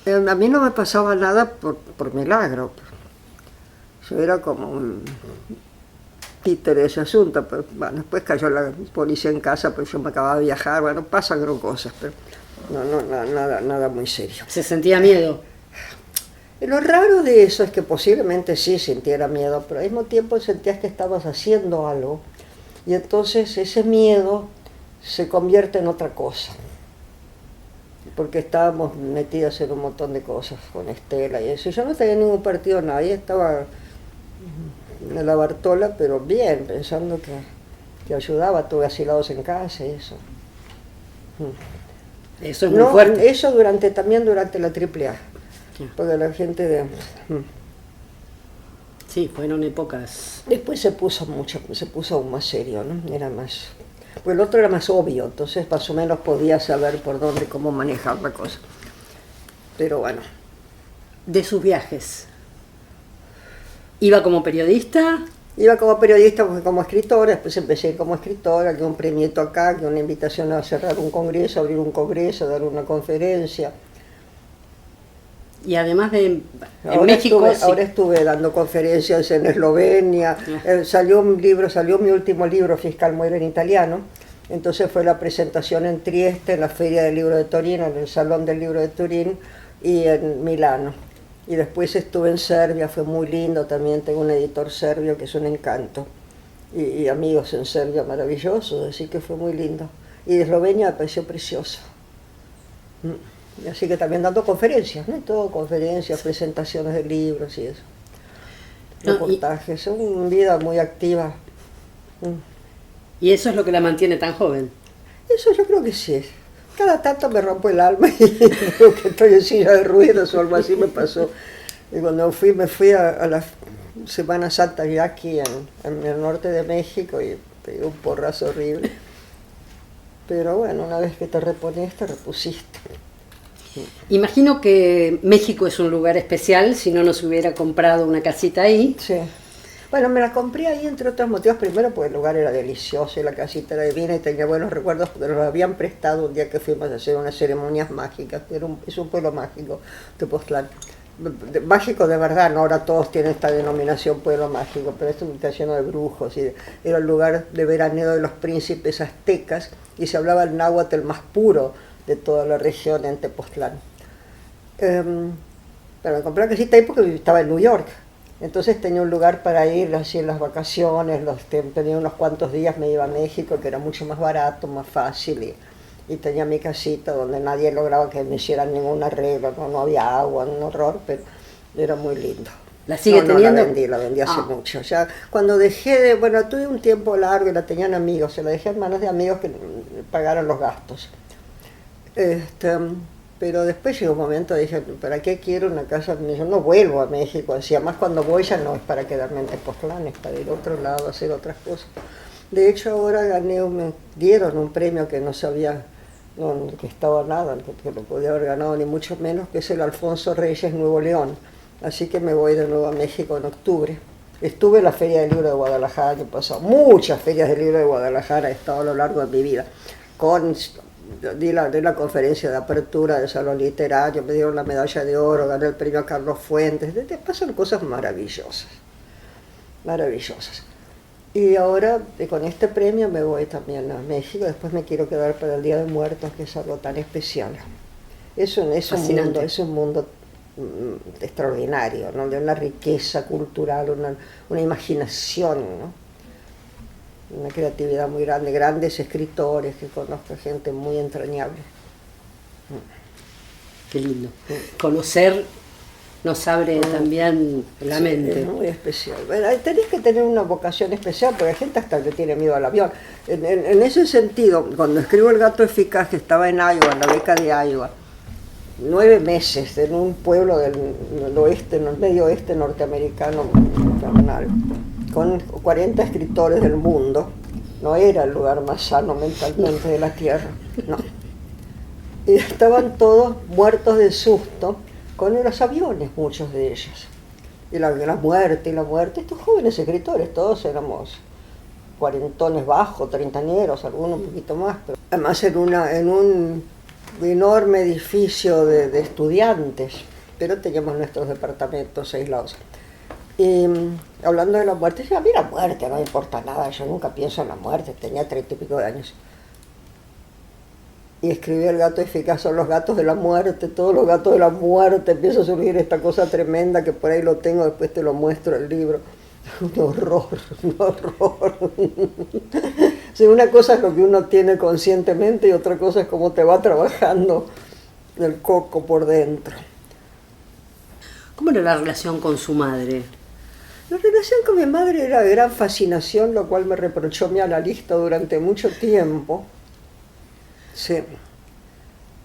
A mí no me pasaba nada por milagro. Yo era como un títere de ese asunto, pero bueno, después cayó la policía en casa, pero yo me acababa de viajar, bueno, pasan cosas, pero nada muy serio. ¿Se sentía miedo? Lo raro de eso es que posiblemente sí sintiera miedo, pero al mismo tiempo sentías que estabas haciendo algo, y entonces ese miedo se convierte en otra cosa, porque estábamos metidas en un montón de cosas con Estela y eso. Yo no tenía ningún partido, nadie, estaba en la Bartola, pero bien, pensando que ayudaba, tuve asilados en casa y eso. Eso es muy fuerte. Eso también durante la AAA, porque la gente de... Sí, fueron épocas... Después se puso aún más serio, ¿no? Era más... Pues el otro era más obvio, entonces más o menos podía saber por dónde, cómo manejar la cosa. Pero bueno. De sus viajes, ¿iba como periodista? Iba como periodista, porque como escritora, después empecé a ir como escritora, que un premio acá, que una invitación a cerrar un congreso, abrir un congreso, dar una conferencia. Y además de México... Ahora estuve dando conferencias en Eslovenia, salió mi último libro, Fiscal muere en italiano, entonces fue la presentación en Trieste, en la Feria del Libro de Turín, en el Salón del Libro de Turín y en Milano. Y después estuve en Serbia, fue muy lindo también, tengo un editor serbio que es un encanto, y amigos en Serbia maravillosos, así que fue muy lindo. Y Eslovenia me pareció precioso. Así que también dando conferencias, ¿no? Todo, conferencias, presentaciones de libros y eso. Reportajes, una vida muy activa. ¿Y eso es lo que la mantiene tan joven? Eso yo creo que sí. Cada tanto me rompo el alma y creo que estoy en silla de ruedas o algo así me pasó. Y cuando me fui a la Semana Santa ya aquí en el norte de México y pegué un porrazo horrible. Pero bueno, una vez que te repones, te repusiste. Imagino que México es un lugar especial, si no nos hubiera comprado una casita ahí. Sí. Bueno, me la compré ahí entre otros motivos. Primero porque el lugar era delicioso y la casita era divina y tenía buenos recuerdos porque nos lo habían prestado un día que fuimos a hacer unas ceremonias mágicas. Es un pueblo mágico, Tepoztlán. Mágico de verdad, no ahora todos tienen esta denominación pueblo mágico, pero esto está lleno de brujos. Y era el lugar de veraneo de los príncipes aztecas y se hablaba el náhuatl más puro de toda la región en Tepoztlán. Pero me compré la casita ahí porque estaba en New York Entonces tenía un lugar para ir así en las vacaciones, tenía unos cuantos días, me iba a México, que era mucho más barato, más fácil, y tenía mi casita donde nadie lograba que me hicieran ningún arreglo, no había agua, un horror, pero era muy lindo. ¿La sigue no, teniendo? La vendí hace mucho. Ya cuando dejé de, bueno, tuve un tiempo largo y la tenían amigos, se la dejé en manos de amigos que pagaron los gastos. Pero después llegó un momento, dije, ¿para qué quiero una casa? Yo no vuelvo a México, decía, más cuando voy ya no es para quedarme en Tepoztlán, es para ir a otro lado, hacer otras cosas. De hecho ahora me dieron un premio que no sabía que estaba nada, que lo podía haber ganado ni mucho menos, que es el Alfonso Reyes Nuevo León. Así que me voy de nuevo a México en octubre. Estuve en la Feria del Libro de Guadalajara el año pasado, muchas ferias del libro de Guadalajara he estado a lo largo de mi vida, di la conferencia de apertura del Salón Literario, me dieron la medalla de oro, gané el premio a Carlos Fuentes, te pasan cosas maravillosas, maravillosas. Y ahora con este premio me voy también a México, después me quiero quedar para el Día de Muertos, que es algo tan especial. Es un mundo extraordinario, ¿no? De una riqueza cultural, una imaginación, ¿no? Una creatividad muy grande, grandes escritores que conozco, gente muy entrañable. Qué lindo. Conocer nos abre también la mente. Es muy especial. Bueno, tenés que tener una vocación especial, porque hay gente hasta que tiene miedo al avión. En ese sentido, cuando escribo El gato eficaz, que estaba en Iowa, en la beca de Iowa, 9 meses en un pueblo del oeste, en el medio oeste norteamericano, con 40 escritores del mundo, no era el lugar más sano mentalmente de la tierra, no. Y estaban todos muertos de susto con los aviones, muchos de ellos. Y la muerte, estos jóvenes escritores, todos éramos cuarentones bajos, treintañeros, algunos un poquito más, pero además en un enorme edificio de estudiantes, pero teníamos nuestros departamentos aislados. Y hablando de la muerte, decía, a mí la muerte no me importa nada, yo nunca pienso en la muerte, tenía 30 y pico de años. Y escribí El gato eficaz, son los gatos de la muerte, todos los gatos de la muerte, empieza a surgir esta cosa tremenda que por ahí lo tengo, después te lo muestro el libro. Un horror, un horror. Sí, una cosa es lo que uno tiene conscientemente y otra cosa es cómo te va trabajando el coco por dentro. ¿Cómo era la relación con su madre? La relación con mi madre era de gran fascinación, lo cual me reprochó mi analista durante mucho tiempo. Sí.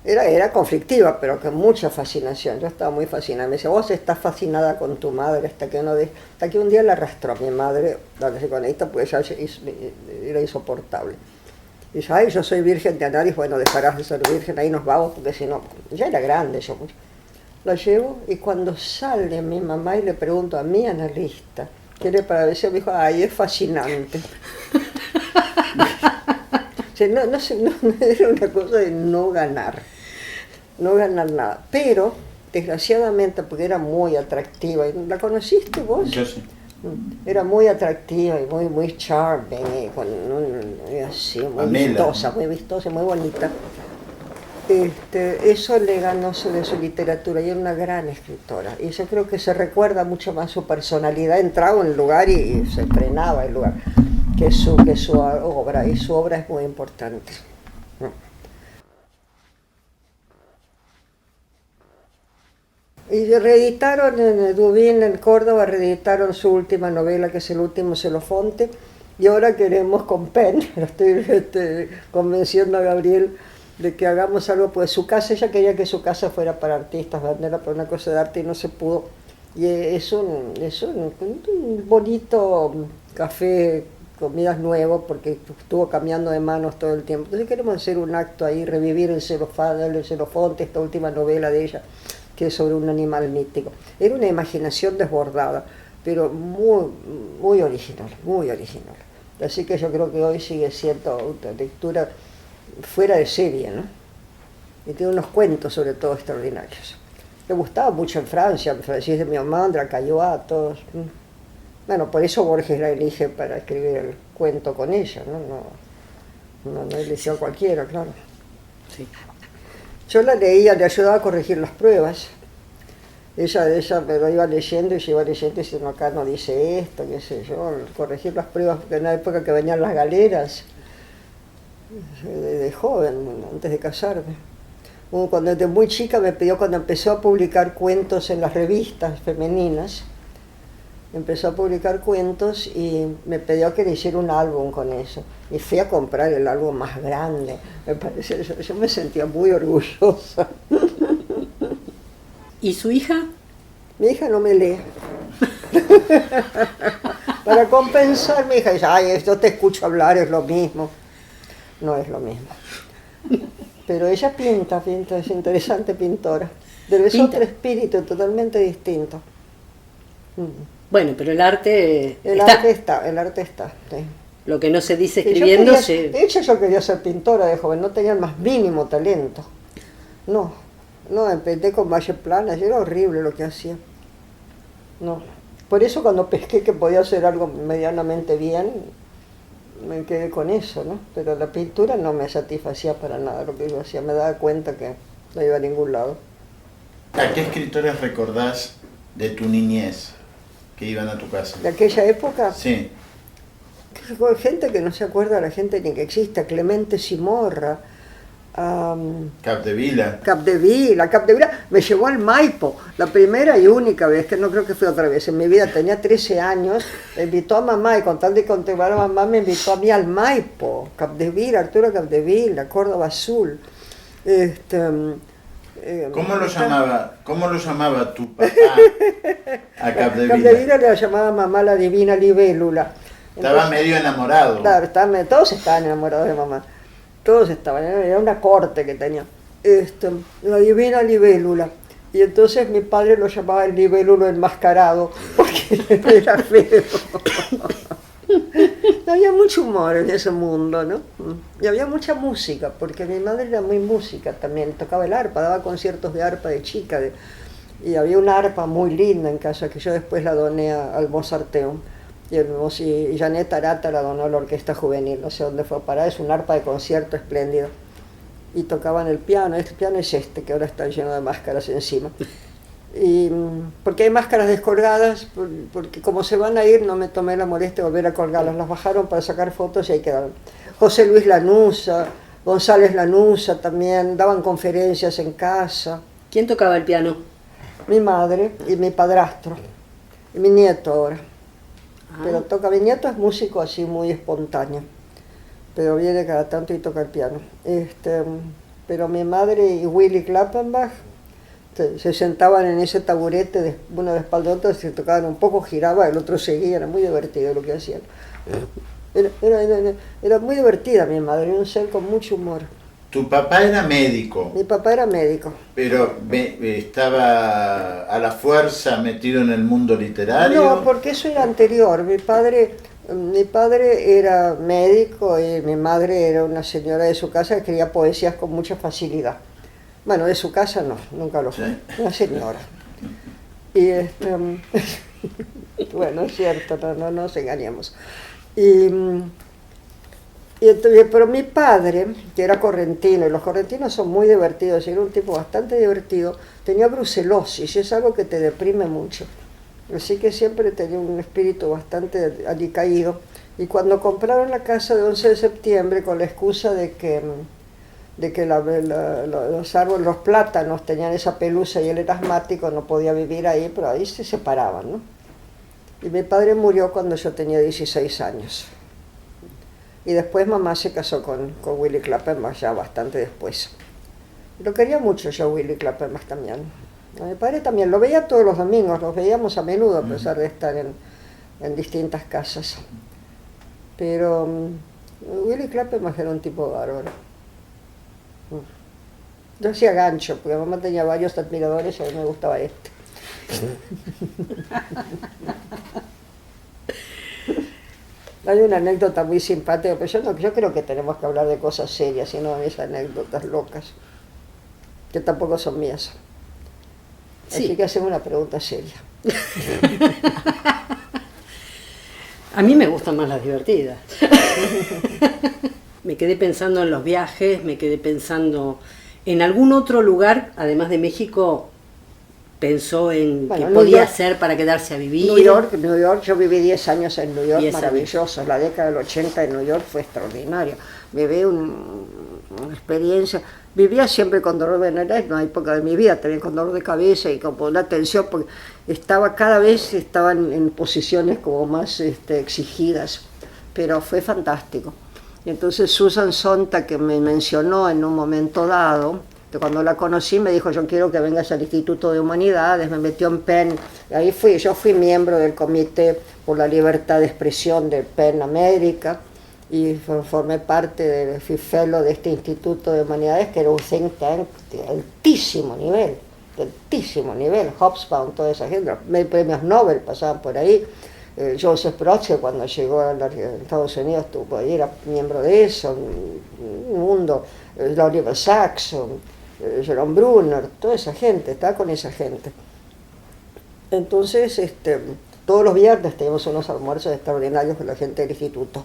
Era conflictiva, pero con mucha fascinación. Yo estaba muy fascinada. Me decía, vos estás fascinada con tu madre hasta que un día la arrastró mi madre, la psicoanalista, pues ya era insoportable. Dice, ay, yo soy virgen de Anaris, bueno, dejarás de ser virgen, ahí nos vamos, porque si no, ya era grande yo mucho. La llevo y cuando sale mi mamá y le pregunto a mi analista, ¿qué le pareció? Me dijo, ay, es fascinante. No, era una cosa de no ganar nada, pero desgraciadamente porque era muy atractiva, ¿la conociste vos? Yo sí. Era muy atractiva y muy charming, así, muy vistosa, muy bonita. Eso le ganó de su literatura y era una gran escritora, y yo creo que se recuerda mucho más su personalidad, entraba en el lugar y se frenaba el lugar, que su obra, y su obra es muy importante. Y reeditaron en Dubín, en Córdoba, reeditaron su última novela, que es El último Xenofonte, y ahora queremos con Penn, estoy convenciendo a Gabriel de que hagamos algo, pues su casa, ella quería que su casa fuera para artistas, venderla para una cosa de arte y no se pudo, y es un bonito café, comidas nuevo, porque estuvo cambiando de manos todo el tiempo. Entonces queremos hacer un acto ahí, revivir el Xenofonte, esta última novela de ella, que es sobre un animal mítico. Era una imaginación desbordada, pero muy original, muy original. Así que yo creo que hoy sigue siendo una lectura fuera de serie, ¿no? Y tiene unos cuentos sobre todo extraordinarios. Le gustaba mucho en Francia, Francis de Miomandra, Caillois, todos. Bueno, por eso Borges la elige para escribir el cuento con ella, no eligió a cualquiera, claro. Sí. Yo la leía, le ayudaba a corregir las pruebas. ella me lo iba leyendo y yo iba leyendo y diciendo, acá no dice esto, qué sé yo, corregir las pruebas, porque en la época que venían las galeras, de joven, antes de casarme. Cuando desde muy chica me pidió, cuando empezó a publicar cuentos en las revistas femeninas, empezó a publicar cuentos y me pidió que le hiciera un álbum con eso. Y fui a comprar el álbum más grande. Me parece, yo me sentía muy orgullosa. ¿Y su hija? Mi hija no me lee. Para compensar, mi hija dice, ay, yo te escucho hablar, es lo mismo. No es lo mismo. Pero ella pinta, es interesante pintora. Debe ser otro espíritu totalmente distinto. Bueno, pero el arte el arte está. Sí. Lo que no se dice Sí, escribiendo de hecho yo quería ser pintora de joven, no tenía el más mínimo talento. No, empecé con valle plana, era horrible lo que hacía. No. Por eso cuando pesqué que podía hacer algo medianamente bien, me quedé con eso, ¿no? Pero la pintura no me satisfacía para nada lo que yo hacía, me daba cuenta que no iba a ningún lado. ¿A qué escritores recordás de tu niñez que iban a tu casa? ¿De aquella época? Sí. Gente que no se acuerda, la gente ni que exista, Clemente Simorra, Capdevila. Capdevila me llevó al Maipo, la primera y única vez, que no creo que fue otra vez en mi vida, tenía 13 años, me invitó a mamá y con tal de contemplar a mamá me invitó a mí al Maipo, Capdevila, Arturo Capdevila, Córdoba Azul. ¿Cómo lo llamaba tu papá a Capdevila? Capdevila le llamaba mamá la divina libélula. Estaba medio enamorado. Claro, todos estaban enamorados de mamá. Todos estaban, era una corte que tenía. La divina libélula. Y entonces mi padre lo llamaba el libélulo enmascarado, porque era feo. Había mucho humor en ese mundo, ¿no? Y había mucha música, porque mi madre era muy música también, tocaba el arpa, daba conciertos de arpa de chica. Y había una arpa muy linda en casa, que yo después la doné al Mozarteum. Y Janet Arata la donó a la Orquesta Juvenil, no sé dónde fue a parar, es un arpa de concierto espléndido. Y tocaban el piano, este piano es que ahora está lleno de máscaras encima. Y porque hay máscaras descolgadas, porque como se van a ir no me tomé la molestia de volver a colgarlas, las bajaron para sacar fotos y ahí quedaron. José Luis Lanuza, González Lanuza también, daban conferencias en casa. ¿Quién tocaba el piano? Mi madre y mi padrastro, y mi nieto ahora. Pero mi nieto es músico así muy espontáneo, pero viene cada tanto y toca el piano. Pero mi madre y Willy Klappenbach se sentaban en ese taburete, uno de espalda a otro, se tocaban un poco, giraba, el otro seguía, era muy divertido lo que hacían. Era muy divertida mi madre, era un ser con mucho humor. Tu papá era médico. Mi papá era médico. Pero estaba a la fuerza metido en el mundo literario. No, porque eso era anterior. Mi padre era médico y mi madre era una señora de su casa que escribía poesías con mucha facilidad. Bueno, de su casa no, nunca lo fue. ¿Sí? Una señora. Y bueno, es cierto, no nos engañemos. Pero mi padre, que era correntino, y los correntinos son muy divertidos, y era un tipo bastante divertido, tenía brucelosis, y es algo que te deprime mucho. Así que siempre tenía un espíritu bastante alicaído. Y cuando compraron la casa de 11 de septiembre, con la excusa de que los árboles, los plátanos tenían esa pelusa y él era asmático, no podía vivir ahí, pero ahí se separaban, ¿no? Y mi padre murió cuando yo tenía 16 años. Y después mamá se casó con Willy Klappenbach ya bastante después. Lo quería mucho yo, Willy Klappenbach también. A mi padre también, lo veía todos los domingos, los veíamos a menudo a pesar de estar en distintas casas. Pero Willy Klappenbach era un tipo bárbaro. Yo hacía gancho, porque mamá tenía varios admiradores y a mí me gustaba este. Hay una anécdota muy simpática, pero yo creo que tenemos que hablar de cosas serias y no de esas anécdotas locas, que tampoco son mías. Sí. Así que hacemos una pregunta seria. A mí me gustan más las divertidas. Me quedé pensando en los viajes, me quedé pensando en algún otro lugar, además de México, pensó en Bueno, que New podía York. hacer para quedarse a vivir? New York, yo viví 10 años en New York, 10 años. maravilloso. La década del 80 en New York fue extraordinaria. Viví una experiencia. Vivía siempre con dolor veneral, en una época de mi vida, también con dolor de cabeza y con una tensión, porque cada vez estaban en posiciones como más exigidas, pero fue fantástico. Y entonces Susan Sontag, que me mencionó en un momento dado, que cuando la conocí me dijo, yo quiero que vengas al Instituto de Humanidades, me metió en Penn, ahí yo fui miembro del Comité por la Libertad de Expresión de Penn América, y formé parte del fellow de este Instituto de Humanidades, que era un think tank de altísimo nivel, Hobsbawm, toda esa gente, premios Nobel pasaban por ahí. Joseph Brodsky, cuando llegó a Estados Unidos, estuvo ahí, era miembro de eso, un mundo, Oliver Sacks, Jerome Brunner, toda esa gente, estaba con esa gente. Entonces, todos los viernes teníamos unos almuerzos extraordinarios con la gente del instituto.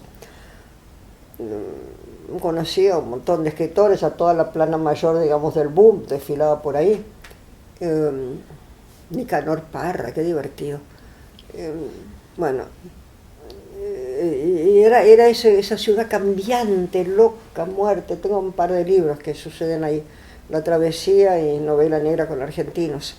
Conocí a un montón de escritores, a toda la plana mayor, digamos, del boom, desfilaba por ahí. Nicanor Parra, qué divertido. Bueno, y era esa ciudad cambiante, loca, muerte. Tengo un par de libros que suceden ahí, La travesía y Novela negra con argentinos.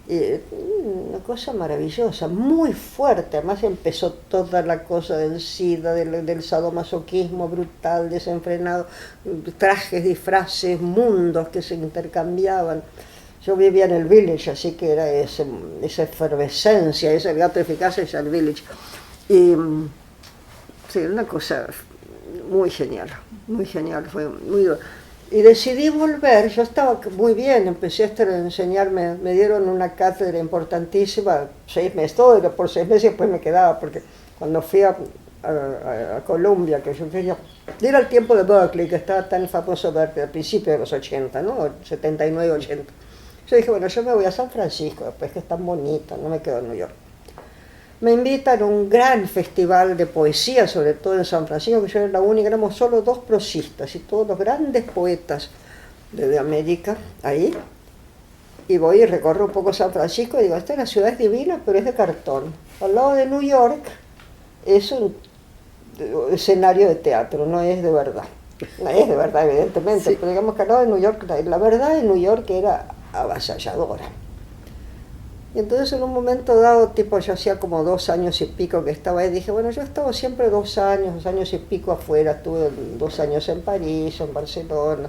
Una cosa maravillosa, muy fuerte. Además empezó toda la cosa del SIDA, del sadomasoquismo brutal, desenfrenado, trajes, disfraces, mundos que se intercambiaban. Yo vivía en el Village, así que era esa efervescencia, ese gato eficaz es el Village. Y sí, una cosa muy genial, fue muy duro. Y decidí volver, yo estaba muy bien, empecé a enseñarme, me dieron una cátedra importantísima, 6 meses, todo era por 6 meses y después me quedaba, porque cuando fui a Columbia, que yo quería, era el tiempo de Berkeley, que estaba tan famoso Berkeley, al principio de los 80, ¿no? 79, 80. Yo dije, bueno, yo me voy a San Francisco, después que es tan bonito, no me quedo en New York. Me invitan a un gran festival de poesía, sobre todo en San Francisco, que yo era la única, éramos solo 2 prosistas, y todos los grandes poetas de América, ahí. Y voy y recorro un poco San Francisco, y digo, esta es la ciudad, es divina, pero es de cartón. Al lado de New York es un escenario de teatro, no es de verdad. No es de verdad, evidentemente, sí. Pero digamos que al lado de New York, la verdad de New York era avasalladora. Y entonces en un momento dado, tipo yo hacía como 2 años y pico que estaba ahí, dije, bueno, yo he estado siempre 2 años y pico afuera, estuve 2 años en París, en Barcelona.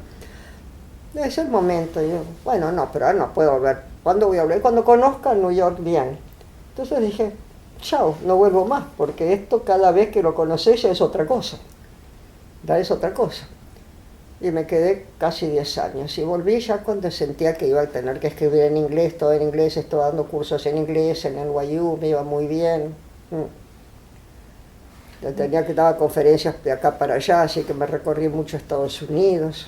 Es el momento, y yo, bueno, no, pero ahora no puedo volver. ¿Cuándo voy a volver? Cuando conozca New York bien. Entonces dije, chao, no vuelvo más, porque esto cada vez que lo conoces ya es otra cosa. Ya es otra cosa. Y me quedé casi 10 años. Y volví ya cuando sentía que iba a tener que escribir en inglés, todo en inglés, estaba dando cursos en inglés, en NYU, me iba muy bien. Tenía que dar conferencias de acá para allá, así que me recorrí mucho Estados Unidos.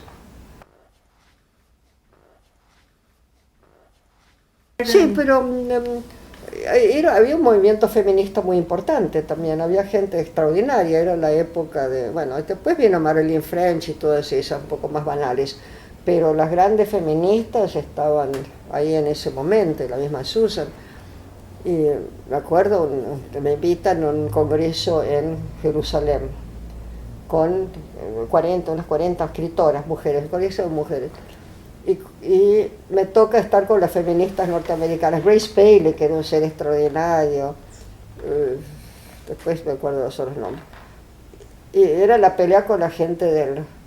Sí, pero había un movimiento feminista muy importante también, había gente extraordinaria, era la época de, bueno, después vino Marilyn French y todas esas un poco más banales, pero las grandes feministas estaban ahí en ese momento, la misma Susan. Y me acuerdo, me invitan a un congreso en Jerusalén con unas 40 escritoras, mujeres, congreso de mujeres. Y me toca estar con las feministas norteamericanas, Grace Paley, que era un ser extraordinario, después me acuerdo los otros nombres. Y era la pelea con la gente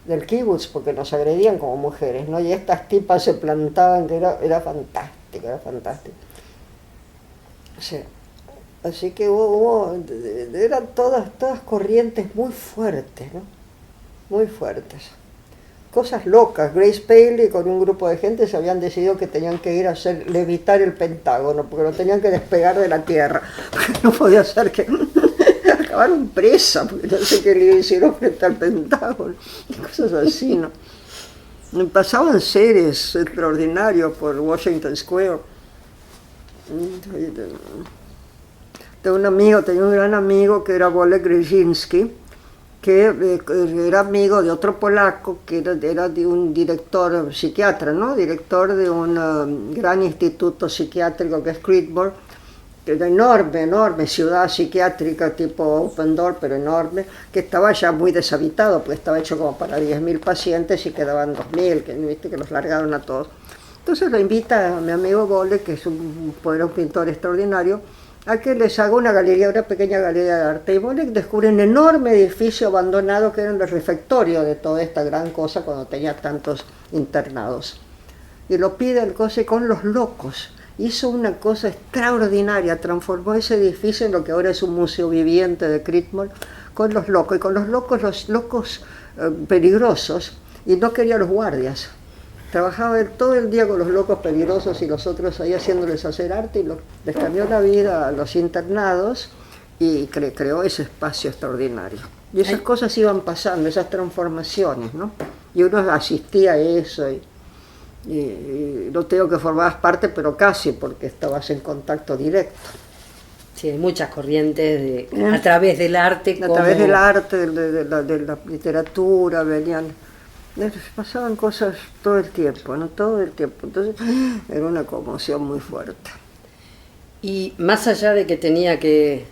del kibutz, porque nos agredían como mujeres, ¿no? Y estas tipas se plantaban, que era fantástico, era fantástico. Sí. Así que eran todas corrientes muy fuertes, ¿no? Muy fuertes. Cosas locas. Grace Paley con un grupo de gente se habían decidido que tenían que ir a levitar el Pentágono, porque lo tenían que despegar de la Tierra. No podía ser que acabaron presa, porque no sé qué le hicieron frente al Pentágono. Cosas así, ¿no? Me pasaban series extraordinarios por Washington Square. Tenía un gran amigo que era Oleg Grzinski, que era amigo de otro polaco, que era de un director psiquiatra, ¿no? Director de un gran instituto psiquiátrico que es Creedmoor, que era enorme ciudad psiquiátrica tipo Open Door, pero enorme, que estaba ya muy deshabitado, porque estaba hecho como para 10.000 pacientes y quedaban 2.000, viste que los largaron a todos. Entonces lo invita a mi amigo Bolle, que es un pintor extraordinario, a que les haga una galería, una pequeña galería de arte. Y Bolle descubre un enorme edificio abandonado que era el refectorio de toda esta gran cosa cuando tenía tantos internados. Y lo pide el coche con los locos. Hizo una cosa extraordinaria, transformó ese edificio en lo que ahora es un museo viviente de Creedmoor, con los locos, y con los locos peligrosos, y no quería los guardias. Trabajaba él todo el día con los locos peligrosos y los otros ahí haciéndoles hacer arte, y les cambió la vida a los internados y creó ese espacio extraordinario. Y esas cosas iban pasando, esas transformaciones, ¿no? Y uno asistía a eso, y no tengo que formabas parte, pero casi, porque estabas en contacto directo. Sí, hay muchas corrientes a través del arte. A través del arte, de la literatura, pasaban cosas todo el tiempo, ¿no? Todo el tiempo. Entonces era una conmoción muy fuerte. Y más allá de que tenía que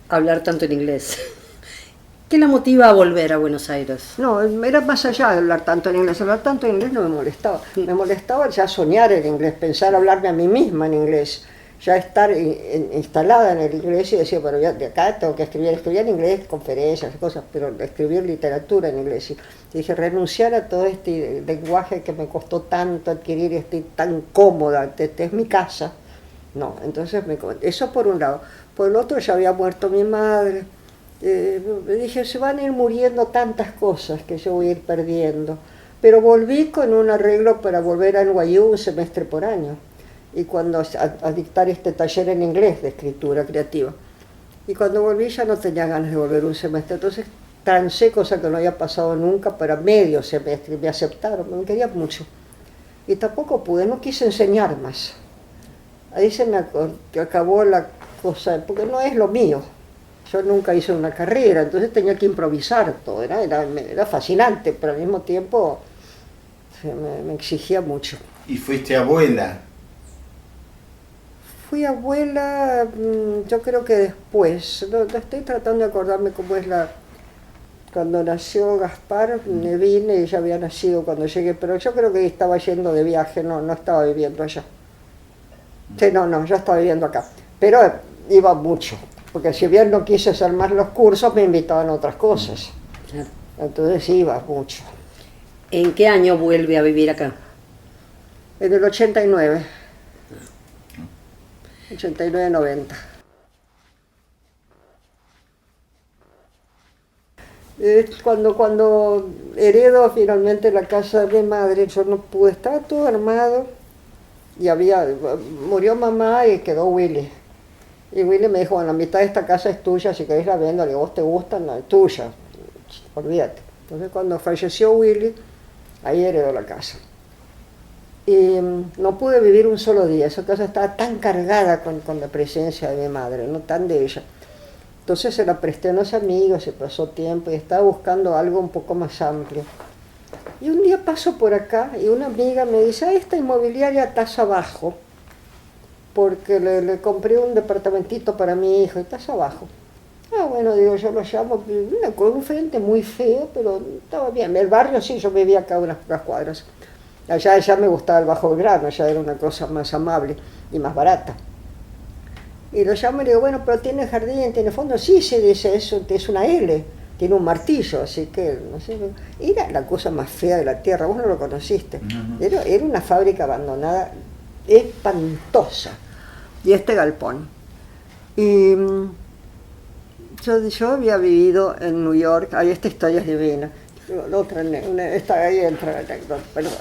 hablar tanto en inglés, ¿qué la motiva a volver a Buenos Aires? No, era más allá de hablar tanto en inglés. Hablar tanto en inglés no me molestaba. Me molestaba ya soñar en inglés, pensar hablarme a mí misma en inglés. Ya estar instalada en el inglés y decir, bueno, ya de acá tengo que escribir en inglés, conferencias, cosas, pero escribir literatura en inglés. Y dije, renunciar a todo este lenguaje que me costó tanto adquirir, estoy tan cómoda, es mi casa. No, entonces eso por un lado. Por el otro, ya había muerto mi madre. Dije, se van a ir muriendo tantas cosas que yo voy a ir perdiendo. Pero volví con un arreglo para volver a NYU un semestre por año. Y cuando a dictar este taller en inglés de escritura creativa. Y cuando volví ya no tenía ganas de volver un semestre, entonces transé, cosa que no había pasado nunca, para medio semestre, me aceptaron, me querían mucho. Y tampoco pude, no quise enseñar más. Ahí se me acabó la cosa, porque no es lo mío. Yo nunca hice una carrera, entonces tenía que improvisar todo, era fascinante, pero al mismo tiempo me exigía mucho. ¿Y fuiste abuela? Fui abuela, yo creo que después, no estoy tratando de acordarme cómo es cuando nació Gaspar, me vine y ya había nacido cuando llegué, pero yo creo que estaba yendo de viaje, no estaba viviendo allá. Sí, no, yo estaba viviendo acá, pero iba mucho, porque si bien no quise hacer más los cursos, me invitaban a otras cosas, entonces iba mucho. ¿En qué año vuelve a vivir acá? En el 89. 89-90. Cuando heredo finalmente la casa de mi madre, yo no pude, estaba todo armado y murió mamá y quedó Willy. Y Willy me dijo, bueno, la mitad de esta casa es tuya, si querés la vendo, le digo, ¿vos te gusta? No, es tuya, olvídate. Entonces cuando falleció Willy, ahí heredó la casa. Y no pude vivir un solo día, esa casa estaba tan cargada con la presencia de mi madre, no tan de ella. Entonces se la presté a unos amigos, se pasó tiempo y estaba buscando algo un poco más amplio. Y un día paso por acá y una amiga me dice, esta inmobiliaria tasa bajo, porque le compré un departamentito para mi hijo y tasa bajo. Bueno, digo, yo lo llamo, con un frente muy feo, pero estaba bien. El barrio sí, yo vivía acá unas cuadras. Allá ya me gustaba el Bajo Belgrano, ya era una cosa más amable y más barata. Y lo llamo y le digo, bueno, pero ¿tiene jardín, tiene fondo? Sí, dice, es una L, tiene un martillo, así que, no sé. Era la cosa más fea de la tierra, vos no lo conociste. Era una fábrica abandonada espantosa. Y este galpón. Y yo había vivido en New York, esta historia es divina. Ahí entra la anécdota, perdón.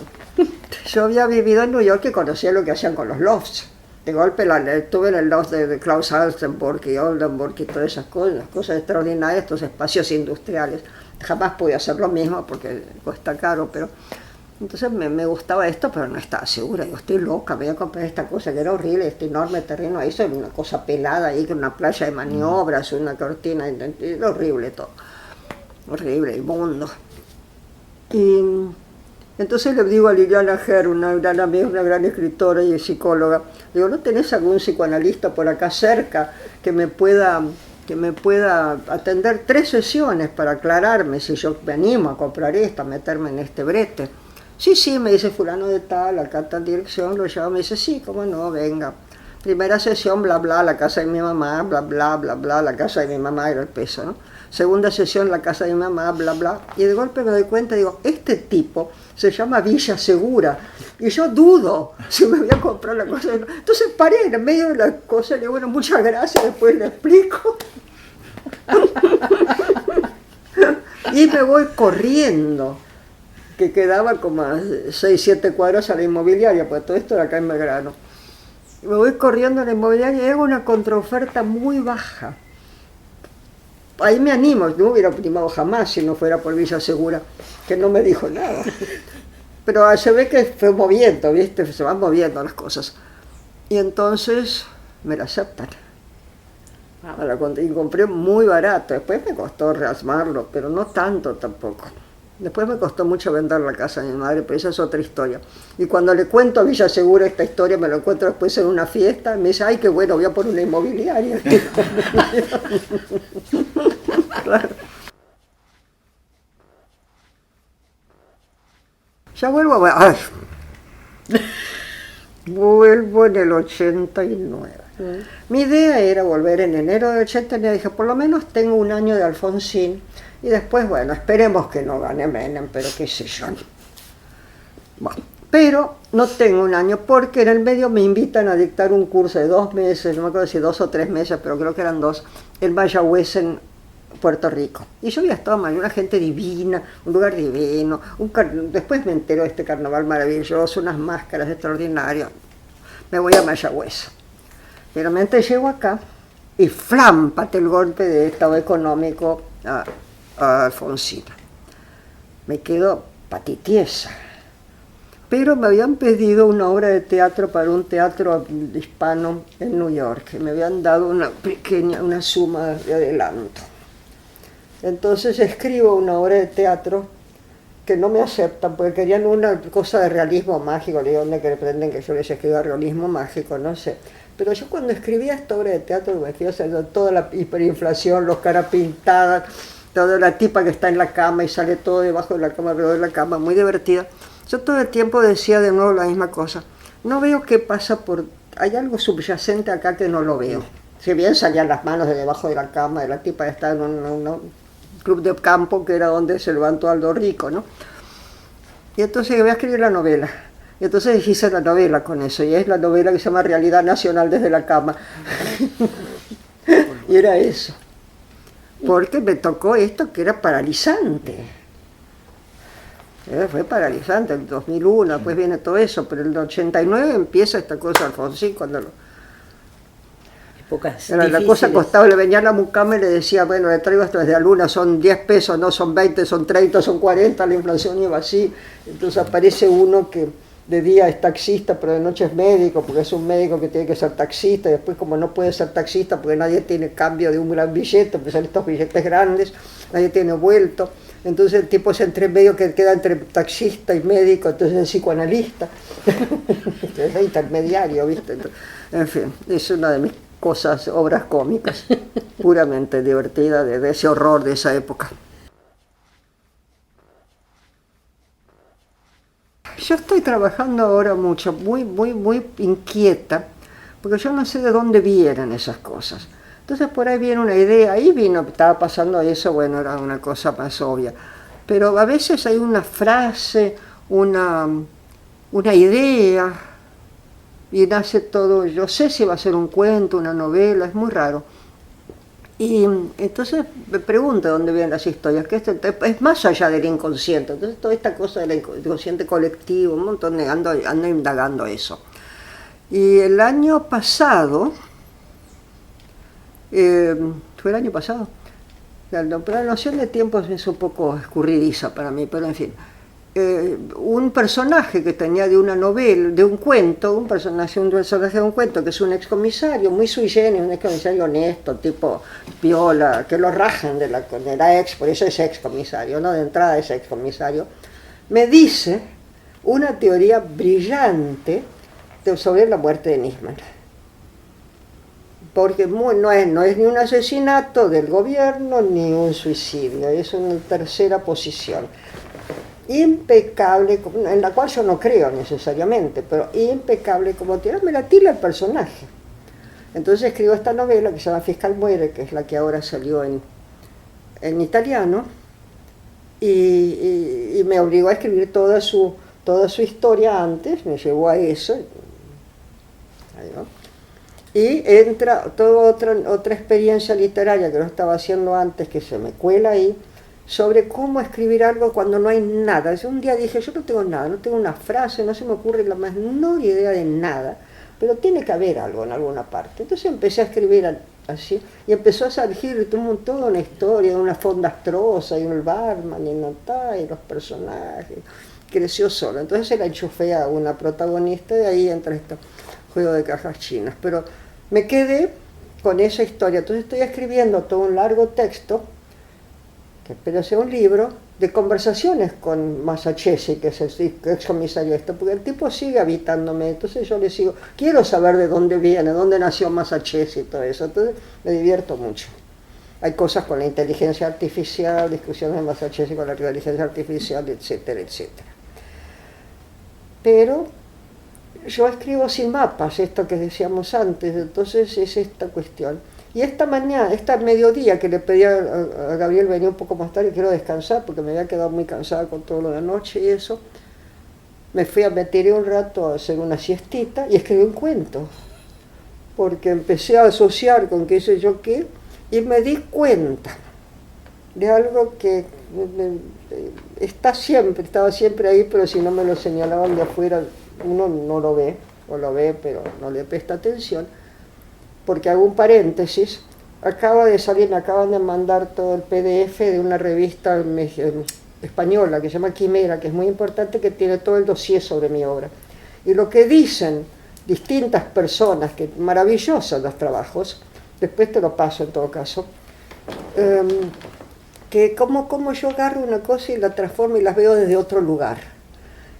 Yo había vivido en New York y conocía lo que hacían con los lofts. De golpe estuve en el loft de Klaus Altenburg y Oldenburg y todas esas cosas extraordinarias, estos espacios industriales. Jamás pude hacer lo mismo porque cuesta caro, pero entonces me gustaba esto, pero no estaba segura. Digo, estoy loca, me voy a comprar esta cosa que era horrible, este enorme terreno. Ahí era una cosa pelada ahí, con una playa de maniobras, una cortina, era horrible todo. horrible, inmundo. Y entonces le digo a Liliana Herr, una gran amiga, una gran escritora y psicóloga, digo, ¿no tenés algún psicoanalista por acá cerca que me pueda atender 3 sesiones para aclararme si yo me animo a comprar esto, a meterme en este brete? Sí, me dice fulano de tal, acá tal dirección, lo llamo, me dice, sí, cómo no, venga. Primera sesión, bla, bla, la casa de mi mamá, bla, bla, bla, bla, la casa de mi mamá era el peso, ¿no? Segunda sesión, la casa de mi mamá, bla, bla. Y de golpe me doy cuenta, digo, este tipo se llama Villa Segura. Y yo dudo si me voy a comprar la cosa. Entonces paré en medio de la cosa y le digo, bueno, muchas gracias, después le explico. Y me voy corriendo, que quedaba como a 6, 7 cuadras a la inmobiliaria, pues todo esto era acá en Belgrano. Me voy corriendo a la inmobiliaria y hago una contraoferta muy baja. Ahí me animo, no hubiera animado jamás si no fuera por Villa Segura, que no me dijo nada. Pero se ve que fue moviendo, ¿viste? Se van moviendo las cosas. Y entonces me la aceptan. Y compré muy barato, después me costó rearmarlo, pero no tanto tampoco. Después me costó mucho vender la casa de mi madre, pero esa es otra historia. Y cuando le cuento a Villa Segura esta historia, me lo encuentro después en una fiesta, me dice, ay, qué bueno, voy a poner una inmobiliaria. Claro. Ya vuelvo a... Ay. Vuelvo en el 89. Mi idea era volver en enero del 89, dije, por lo menos tengo un año de Alfonsín, y después, bueno, esperemos que no gane Menem, pero qué sé yo. Bueno, pero no tengo un año, porque en el medio me invitan a dictar un curso de 2 meses, no me acuerdo si 2 o 3 meses, pero creo que eran 2, en Mayagüez, en Puerto Rico. Y yo había estado mal, una gente divina, un lugar divino, después me enteró de este carnaval maravilloso, unas máscaras extraordinarias. Me voy a Mayagüez. Finalmente llego acá y flámpate el golpe de estado económico a Alfonsina. Me quedo patitiesa. Pero me habían pedido una obra de teatro para un teatro hispano en New York. Y me habían dado una suma de adelanto. Entonces escribo una obra de teatro que no me aceptan porque querían una cosa de realismo mágico. Le digo, ¿dónde que pretenden que yo les escriba realismo mágico? No sé. Pero yo cuando escribía esta obra de teatro me fui haciendo toda la hiperinflación, los caras pintadas, toda la tipa que está en la cama y sale todo debajo de la cama, alrededor de la cama, muy divertida. Yo todo el tiempo decía de nuevo la misma cosa. No veo qué pasa por... Hay algo subyacente acá que no lo veo. Si bien salían las manos de debajo de la cama, de la tipa que está en un club de campo que era donde se levantó Aldo Rico, ¿no? Y entonces voy a escribir la novela. Y entonces hice la novela con eso, y es la novela que se llama Realidad Nacional desde la cama. Y era eso. Porque me tocó esto que era paralizante. Fue paralizante, el 2001, después viene todo eso, pero en el 89 empieza esta cosa, Alfonsín, cuando la cosa costaba, le venía a la mucama y le decía, bueno, le traigo esto desde la luna, son 10 pesos, no son 20, son 30, son 40, la inflación iba así. Entonces aparece uno que de día es taxista, pero de noche es médico, porque es un médico que tiene que ser taxista, y después como no puede ser taxista, porque nadie tiene cambio de un gran billete, porque son estos billetes grandes, nadie tiene vuelto, entonces el tipo es entre medio que queda entre taxista y médico, entonces es psicoanalista, es intermediario, ¿viste? Entonces, en fin, es una de mis cosas, obras cómicas, puramente divertida de ese horror de esa época. Yo estoy trabajando ahora mucho, muy inquieta, porque yo no sé de dónde vienen esas cosas. Entonces por ahí viene una idea, ahí vino, estaba pasando eso, bueno, era una cosa más obvia. Pero a veces hay una frase, una idea, y nace todo, yo sé si va a ser un cuento, una novela, es muy raro. Y entonces me pregunto dónde vienen las historias, que es más allá del inconsciente, entonces toda esta cosa del inconsciente colectivo, un montón de ando indagando eso. Y el año pasado, fue el año pasado, pero la noción de tiempo es un poco escurridiza para mí, pero en fin, un personaje que tenía de una novela, de un cuento, un personaje de un cuento que es un excomisario, muy sui generis, un excomisario honesto, tipo piola, que lo rajan de la ex, por eso es excomisario, ¿no? De entrada es excomisario, me dice una teoría brillante sobre la muerte de Nisman. Porque no es ni un asesinato del gobierno ni un suicidio, es una tercera posición. Impecable, en la cual yo no creo necesariamente, pero impecable como tira, me la tira el personaje. Entonces escribo esta novela que se llama Fiscal Muere, que es la que ahora salió en italiano, y me obligó a escribir toda su historia antes, me llevó a eso, ahí va. Y entra toda otra experiencia literaria que no estaba haciendo antes, que se me cuela ahí, sobre cómo escribir algo cuando no hay nada. Yo un día dije, yo no tengo nada, no tengo una frase, no se me ocurre la más menor idea de nada, pero tiene que haber algo en alguna parte. Entonces empecé a escribir así, y empezó a surgir toda una historia, una fondastrosa, y un barman, y y los personajes, creció solo. Entonces se la enchufé a una protagonista, y de ahí entra este juego de cajas chinas. Pero me quedé con esa historia, entonces estoy escribiendo todo un largo texto, que espero sea un libro, de conversaciones con Masachesi, que es el excomisario porque el tipo sigue habitándome, entonces yo le sigo, quiero saber de dónde viene, dónde nació Masachesi y todo eso, entonces me divierto mucho. Hay cosas con la inteligencia artificial, discusiones de Masachesi con la inteligencia artificial, etcétera, etcétera. Pero yo escribo sin mapas, esto que decíamos antes, entonces es esta cuestión. Y esta mañana, mediodía que le pedí a Gabriel venir un poco más tarde, quiero descansar porque me había quedado muy cansada con todo lo de anoche y eso, me tiré un rato a hacer una siestita y escribí un cuento, porque empecé a asociar con qué sé yo qué, y me di cuenta de algo que estaba siempre ahí, pero si no me lo señalaban de afuera, uno no lo ve, o lo ve, pero no le presta atención, porque hago un paréntesis, acaba de salir, me acaban de mandar todo el PDF de una revista española que se llama Quimera, que es muy importante, que tiene todo el dossier sobre mi obra. Y lo que dicen distintas personas, que maravillosos los trabajos, después te lo paso en todo caso, que como yo agarro una cosa y la transformo y las veo desde otro lugar.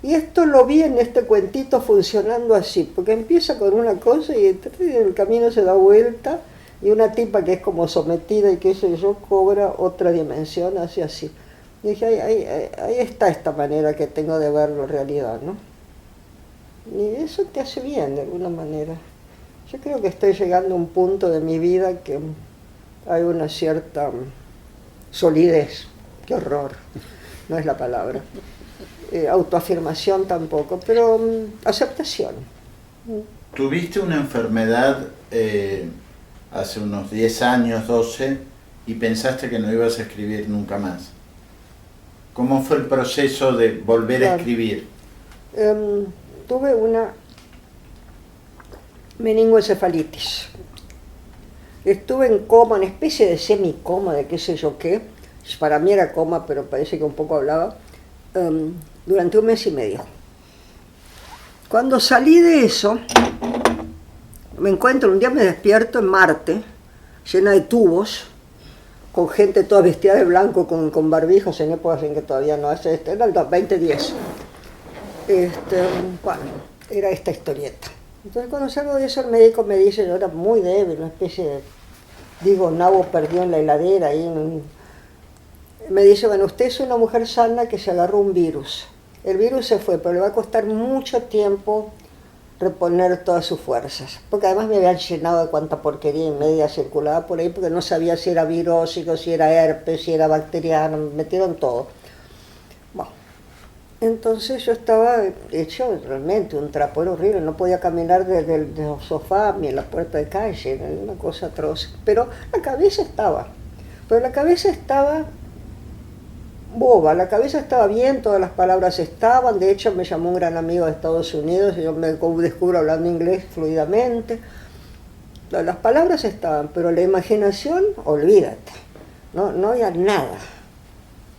Y esto lo vi en este cuentito funcionando así, porque empieza con una cosa y el camino se da vuelta y una tipa que es como sometida y qué sé yo, cobra otra dimensión, así. Y dije, ahí está esta manera que tengo de verlo en realidad, ¿no? Y eso te hace bien de alguna manera. Yo creo que estoy llegando a un punto de mi vida que hay una cierta solidez, qué horror, no es la palabra. Autoafirmación tampoco, pero aceptación. Tuviste una enfermedad hace unos 10 años, 12, y pensaste que no ibas a escribir nunca más. ¿Cómo fue el proceso de volver a escribir? Tuve una meningoencefalitis. Estuve en coma, una especie de semicoma, de qué sé yo qué. Para mí era coma, pero parece que un poco hablaba. Durante 1 mes y medio. Cuando salí de eso, me encuentro, un día me despierto en Marte, llena de tubos, con gente toda vestida de blanco, con barbijos, en épocas en que todavía no hace esto, era el 2010. Bueno, era esta historieta. Entonces cuando salgo de eso, el médico me dice, yo era muy débil, una especie de, nabo perdido en la heladera, ahí me dice, bueno, usted es una mujer sana que se agarró un virus. El virus se fue, pero le va a costar mucho tiempo reponer todas sus fuerzas. Porque además me habían llenado de cuanta porquería y media circulaba por ahí, porque no sabía si era virósico, si era herpes, si era bacteriano, me metieron todo. Bueno, entonces yo estaba hecho realmente un trapo, era horrible, no podía caminar desde el sofá ni en la puerta de calle, era una cosa atroz. Pero la cabeza estaba boba, la cabeza estaba bien, todas las palabras estaban, de hecho me llamó un gran amigo de Estados Unidos y yo me descubro hablando inglés fluidamente. Las palabras estaban, pero la imaginación, olvídate, no había nada.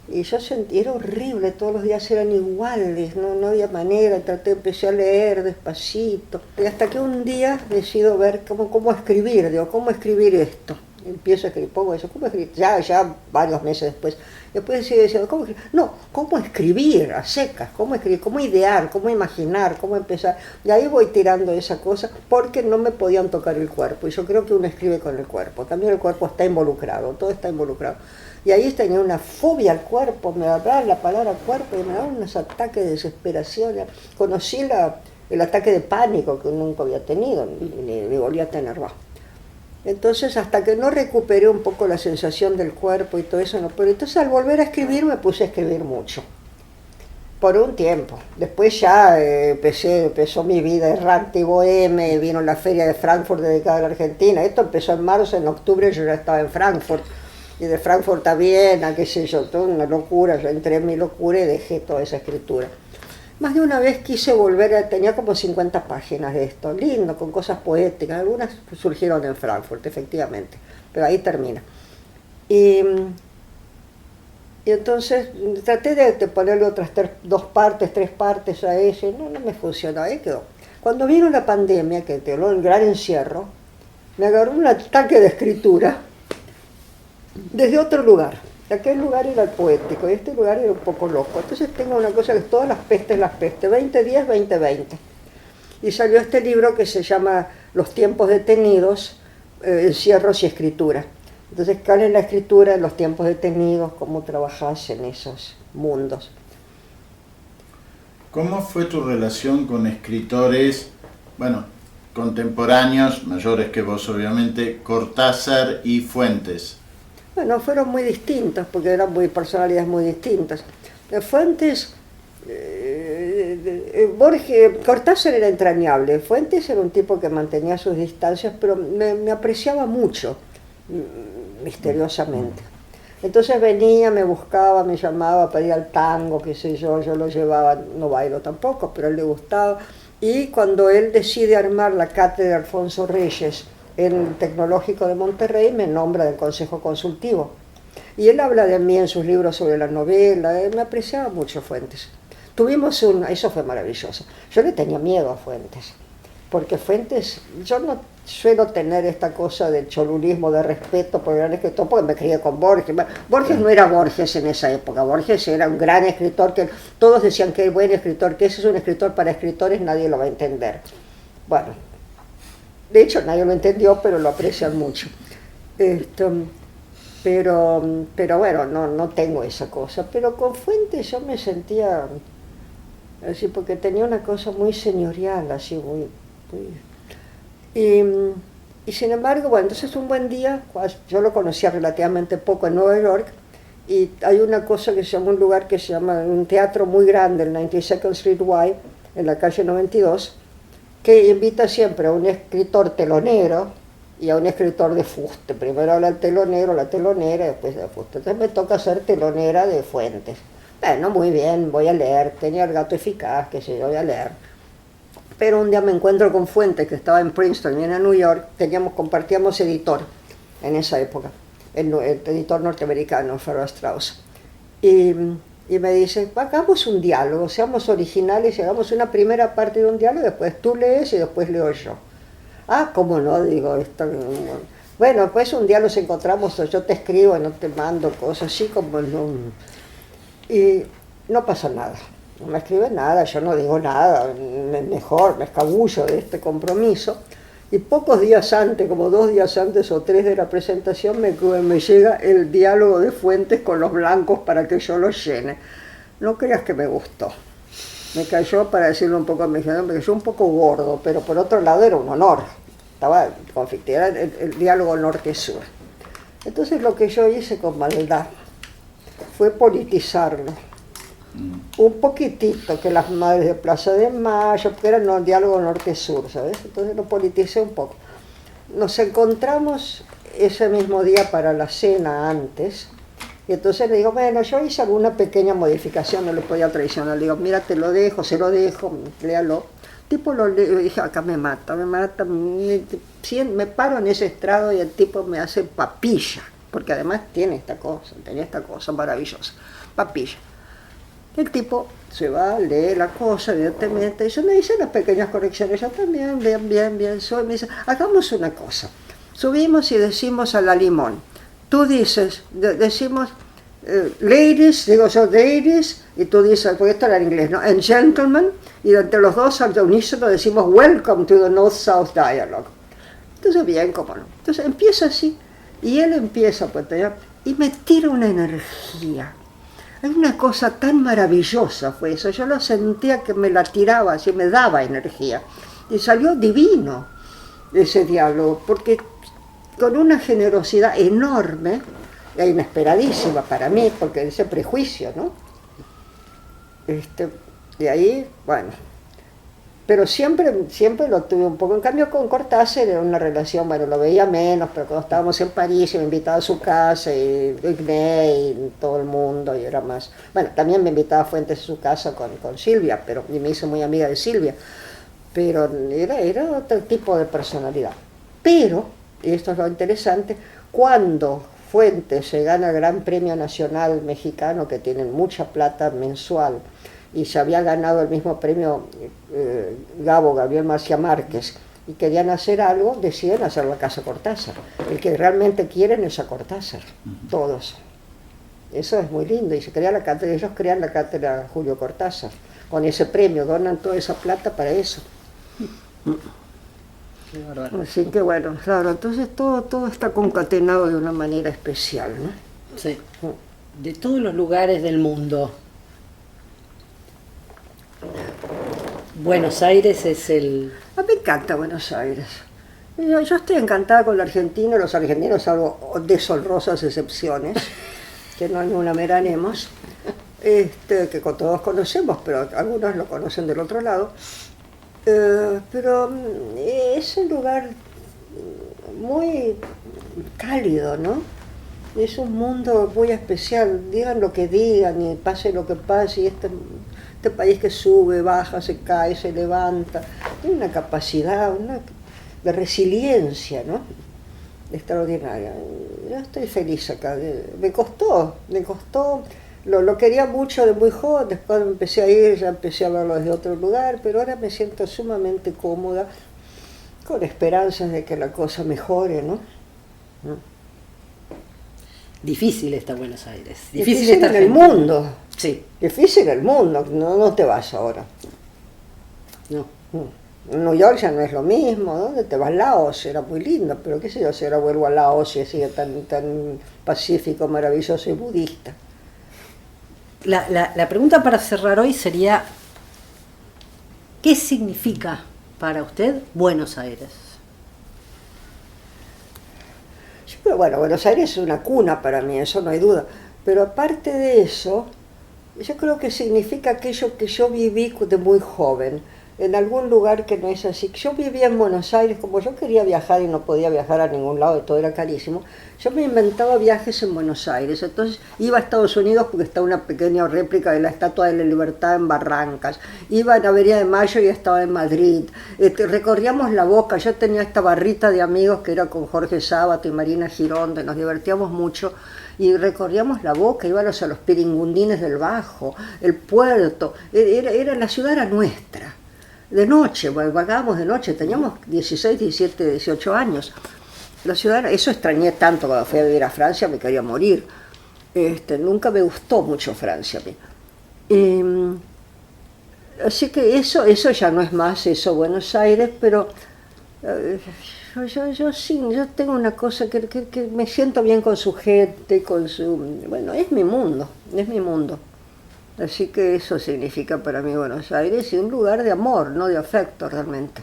Y yo sentí, era horrible, todos los días eran iguales, no había manera, empecé a leer despacito. Y hasta que un día decido ver cómo escribir, digo, ¿cómo escribir esto? Empiezo a escribir, pongo eso, ¿cómo escribir? Ya varios meses después. Después sigo diciendo, ¿cómo escribir? No, ¿cómo escribir a secas? ¿Cómo escribir? ¿Cómo idear? ¿Cómo imaginar? ¿Cómo empezar? Y ahí voy tirando esa cosa porque no me podían tocar el cuerpo. Y yo creo que uno escribe con el cuerpo. También el cuerpo está involucrado, todo está involucrado. Y ahí tenía una fobia al cuerpo, me hablaba la palabra cuerpo y me daban unos ataques de desesperación. Conocí el ataque de pánico que nunca había tenido, ni volví a tener más. Entonces, hasta que no recuperé un poco la sensación del cuerpo y todo eso, no puedo. Entonces, al volver a escribir, me puse a escribir mucho. Por un tiempo. Después ya empezó mi vida errante y bohemia, vino la feria de Frankfurt dedicada a la Argentina. Esto empezó en marzo, en octubre yo ya estaba en Frankfurt. Y de Frankfurt a Viena, qué sé yo, toda una locura. Yo entré en mi locura y dejé toda esa escritura. Más de una vez quise volver, tenía como 50 páginas de esto, lindo, con cosas poéticas, algunas surgieron en Frankfurt, efectivamente, pero ahí termina. Y entonces traté de ponerle otras tres partes a ese, no me funcionó, ahí quedó. Cuando vino la pandemia, que quedó el gran encierro, me agarró un ataque de escritura desde otro lugar. Aquel lugar era el poético y este lugar era un poco loco. Entonces tengo una cosa que es todas las pestes, 2010, 2020. Y salió este libro que se llama Los tiempos detenidos, encierros y escritura. Entonces, ¿cuál es la escritura en los tiempos detenidos? ¿Cómo trabajás en esos mundos? ¿Cómo fue tu relación con escritores, contemporáneos, mayores que vos obviamente, Cortázar y Fuentes? Bueno, fueron muy distintas, porque eran personalidades muy distintas. Fuentes, Cortázar era entrañable, Fuentes era un tipo que mantenía sus distancias, pero me apreciaba mucho, misteriosamente. Entonces venía, me buscaba, me llamaba para ir al tango, qué sé yo lo llevaba, no bailo tampoco, pero a él le gustaba. Y cuando él decide armar la cátedra Alfonso Reyes, en el Tecnológico de Monterrey, me nombra del Consejo Consultivo. Y él habla de mí en sus libros sobre la novela, me apreciaba mucho Fuentes. Eso fue maravilloso. Yo le tenía miedo a Fuentes, porque Fuentes, yo no suelo tener esta cosa de cholulismo, de respeto por el gran escritor, porque me crié con Borges. Borges no era Borges en esa época, Borges era un gran escritor, que todos decían que es buen escritor, que ese es un escritor para escritores, nadie lo va a entender. Bueno, de hecho nadie lo entendió, pero lo aprecian mucho. Pero bueno, no tengo esa cosa. Pero con Fuentes yo me sentía así, porque tenía una cosa muy señorial, así muy y sin embargo, bueno, entonces un buen día, yo lo conocía relativamente poco en Nueva York, y hay una cosa que se llama, un lugar que se llama, un teatro muy grande, el 92nd Street Y, en la calle 92, que invita siempre a un escritor telonero y a un escritor de fuste. Primero habla el telonero, la telonera, y después de fuste. Entonces me toca ser telonera de Fuentes. Bueno, muy bien, voy a leer, tenía El gato eficaz, qué sé yo, voy a leer. Pero un día me encuentro con Fuentes, que estaba en Princeton y en New York, compartíamos editor en esa época, el editor norteamericano, Farrar Straus. Y me dice, hagamos un diálogo, seamos originales y hagamos una primera parte de un diálogo, después tú lees y después leo yo. Ah, ¿cómo no? Digo, esto... Bueno, pues un día nos encontramos, yo te escribo, no te mando cosas así como... Y no pasa nada, no me escribe nada, yo no digo nada, mejor, me escabullo de este compromiso. Y pocos días antes, como 2 días antes o 3 de la presentación, me llega el diálogo de Fuentes con los blancos para que yo los llene. No creas que me gustó. Me cayó, para decirlo un poco a mexicano, me cayó un poco gordo, pero por otro lado era un honor. Estaba conflictiva, era el diálogo norte-sur. Entonces lo que yo hice con maldad fue politizarlo. Un poquitito, que las madres de Plaza de Mayo, porque era un diálogo norte-sur, ¿sabes? Entonces lo politicé un poco. Nos encontramos ese mismo día para la cena antes, y entonces le digo, bueno, yo hice alguna pequeña modificación, no le podía traicionar, le digo, mira, se lo dejo, léalo. Tipo lo leo, dije, acá me mata, me paro en ese estrado y el tipo me hace papilla, porque además tenía esta cosa maravillosa. papilla. El tipo se va, lee la cosa, evidentemente, y yo me dice unas pequeñas correcciones, yo también, bien, soy, me dice, hagamos una cosa, subimos y decimos a la Limón, tú dices, decimos, ladies, digo yo ladies, y tú dices, porque esto era en inglés, ¿no? And gentlemen, y entre los dos al unísono decimos, welcome to the North-South Dialogue. Entonces, bien, cómo no. Entonces empieza así, y él empieza, pues, y me tira una energía. Hay una cosa tan maravillosa fue eso, yo lo sentía que me la tiraba, así me daba energía. Y salió divino ese diálogo, porque con una generosidad enorme, e inesperadísima para mí, porque ese prejuicio, ¿no? Y ahí, bueno, pero siempre lo tuve un poco. En cambio con Cortázar era una relación, bueno, lo veía menos, pero cuando estábamos en París y me invitaba a su casa, y y todo el mundo, y era más... Bueno, también me invitaba a Fuentes a su casa con Silvia, y me hice muy amiga de Silvia, pero era otro tipo de personalidad. Pero, y esto es lo interesante, cuando Fuentes se gana el Gran Premio Nacional Mexicano, que tienen mucha plata mensual, y se había ganado el mismo premio Gabriel García Márquez, y querían hacer algo, deciden hacer la Casa Cortázar. El que realmente quieren es a Cortázar, todos. Eso es muy lindo, y se crea ellos crean la cátedra Julio Cortázar. Con ese premio donan toda esa plata para eso. Así que bueno, claro, entonces todo está concatenado de una manera especial, ¿no? Sí. De todos los lugares del mundo, Buenos Aires es el... A mí me encanta Buenos Aires. Yo estoy encantada con los argentinos, salvo deshonrosas excepciones, que no enumeraremos, que todos conocemos, pero algunos lo conocen del otro lado. Pero es un lugar muy cálido, ¿no? Es un mundo muy especial, digan lo que digan y pase lo que pase, y este país que sube, baja, se cae, se levanta, tiene una capacidad de resiliencia, ¿no? Extraordinaria. Yo estoy feliz acá, me costó, lo quería mucho de muy joven, después empecé a ir, ya empecé a verlo desde otro lugar, pero ahora me siento sumamente cómoda, con esperanzas de que la cosa mejore, ¿no? Difícil está Buenos Aires. Difícil está en el mundo. Sí. Difícil el mundo, no te vas ahora. No. New York ya no es lo mismo, ¿dónde te vas? Laos era muy lindo, pero qué sé yo, si ahora vuelvo a Laos y sigue tan pacífico, maravilloso y budista. La pregunta para cerrar hoy sería, ¿qué significa para usted Buenos Aires? Pero bueno, Buenos Aires es una cuna para mí, eso no hay duda. Pero aparte de eso, yo creo que significa aquello que yo viví de muy joven, en algún lugar que no es así. Yo vivía en Buenos Aires, como yo quería viajar y no podía viajar a ningún lado, todo era carísimo, yo me inventaba viajes en Buenos Aires. Entonces iba a Estados Unidos porque está una pequeña réplica de la Estatua de la Libertad en Barrancas, iba a la Avenida de Mayo y estaba en Madrid, recorríamos la Boca, yo tenía esta barrita de amigos que era con Jorge Sábato y Marina Gironde, nos divertíamos mucho, y recorríamos la Boca, íbamos a los Piringundines del Bajo, el puerto, la ciudad era nuestra. De noche, vagábamos de noche, teníamos 16, 17, 18 años. La ciudad, eso extrañé tanto cuando fui a vivir a Francia, me quería morir. Nunca me gustó mucho Francia a mí. Así que eso ya no es más eso Buenos Aires, pero yo sí, yo tengo una cosa que me siento bien con su gente, bueno, es mi mundo. Así que eso significa para mí Buenos Aires, y un lugar de amor, no de afecto realmente.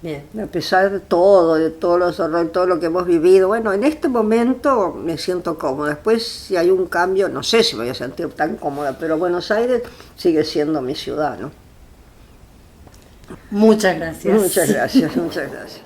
Bien. A pesar de todos los horrores, todo lo que hemos vivido, bueno, en este momento me siento cómoda. Después, si hay un cambio, no sé si me voy a sentir tan cómoda, pero Buenos Aires sigue siendo mi ciudad, ¿no? Muchas gracias. Muchas gracias.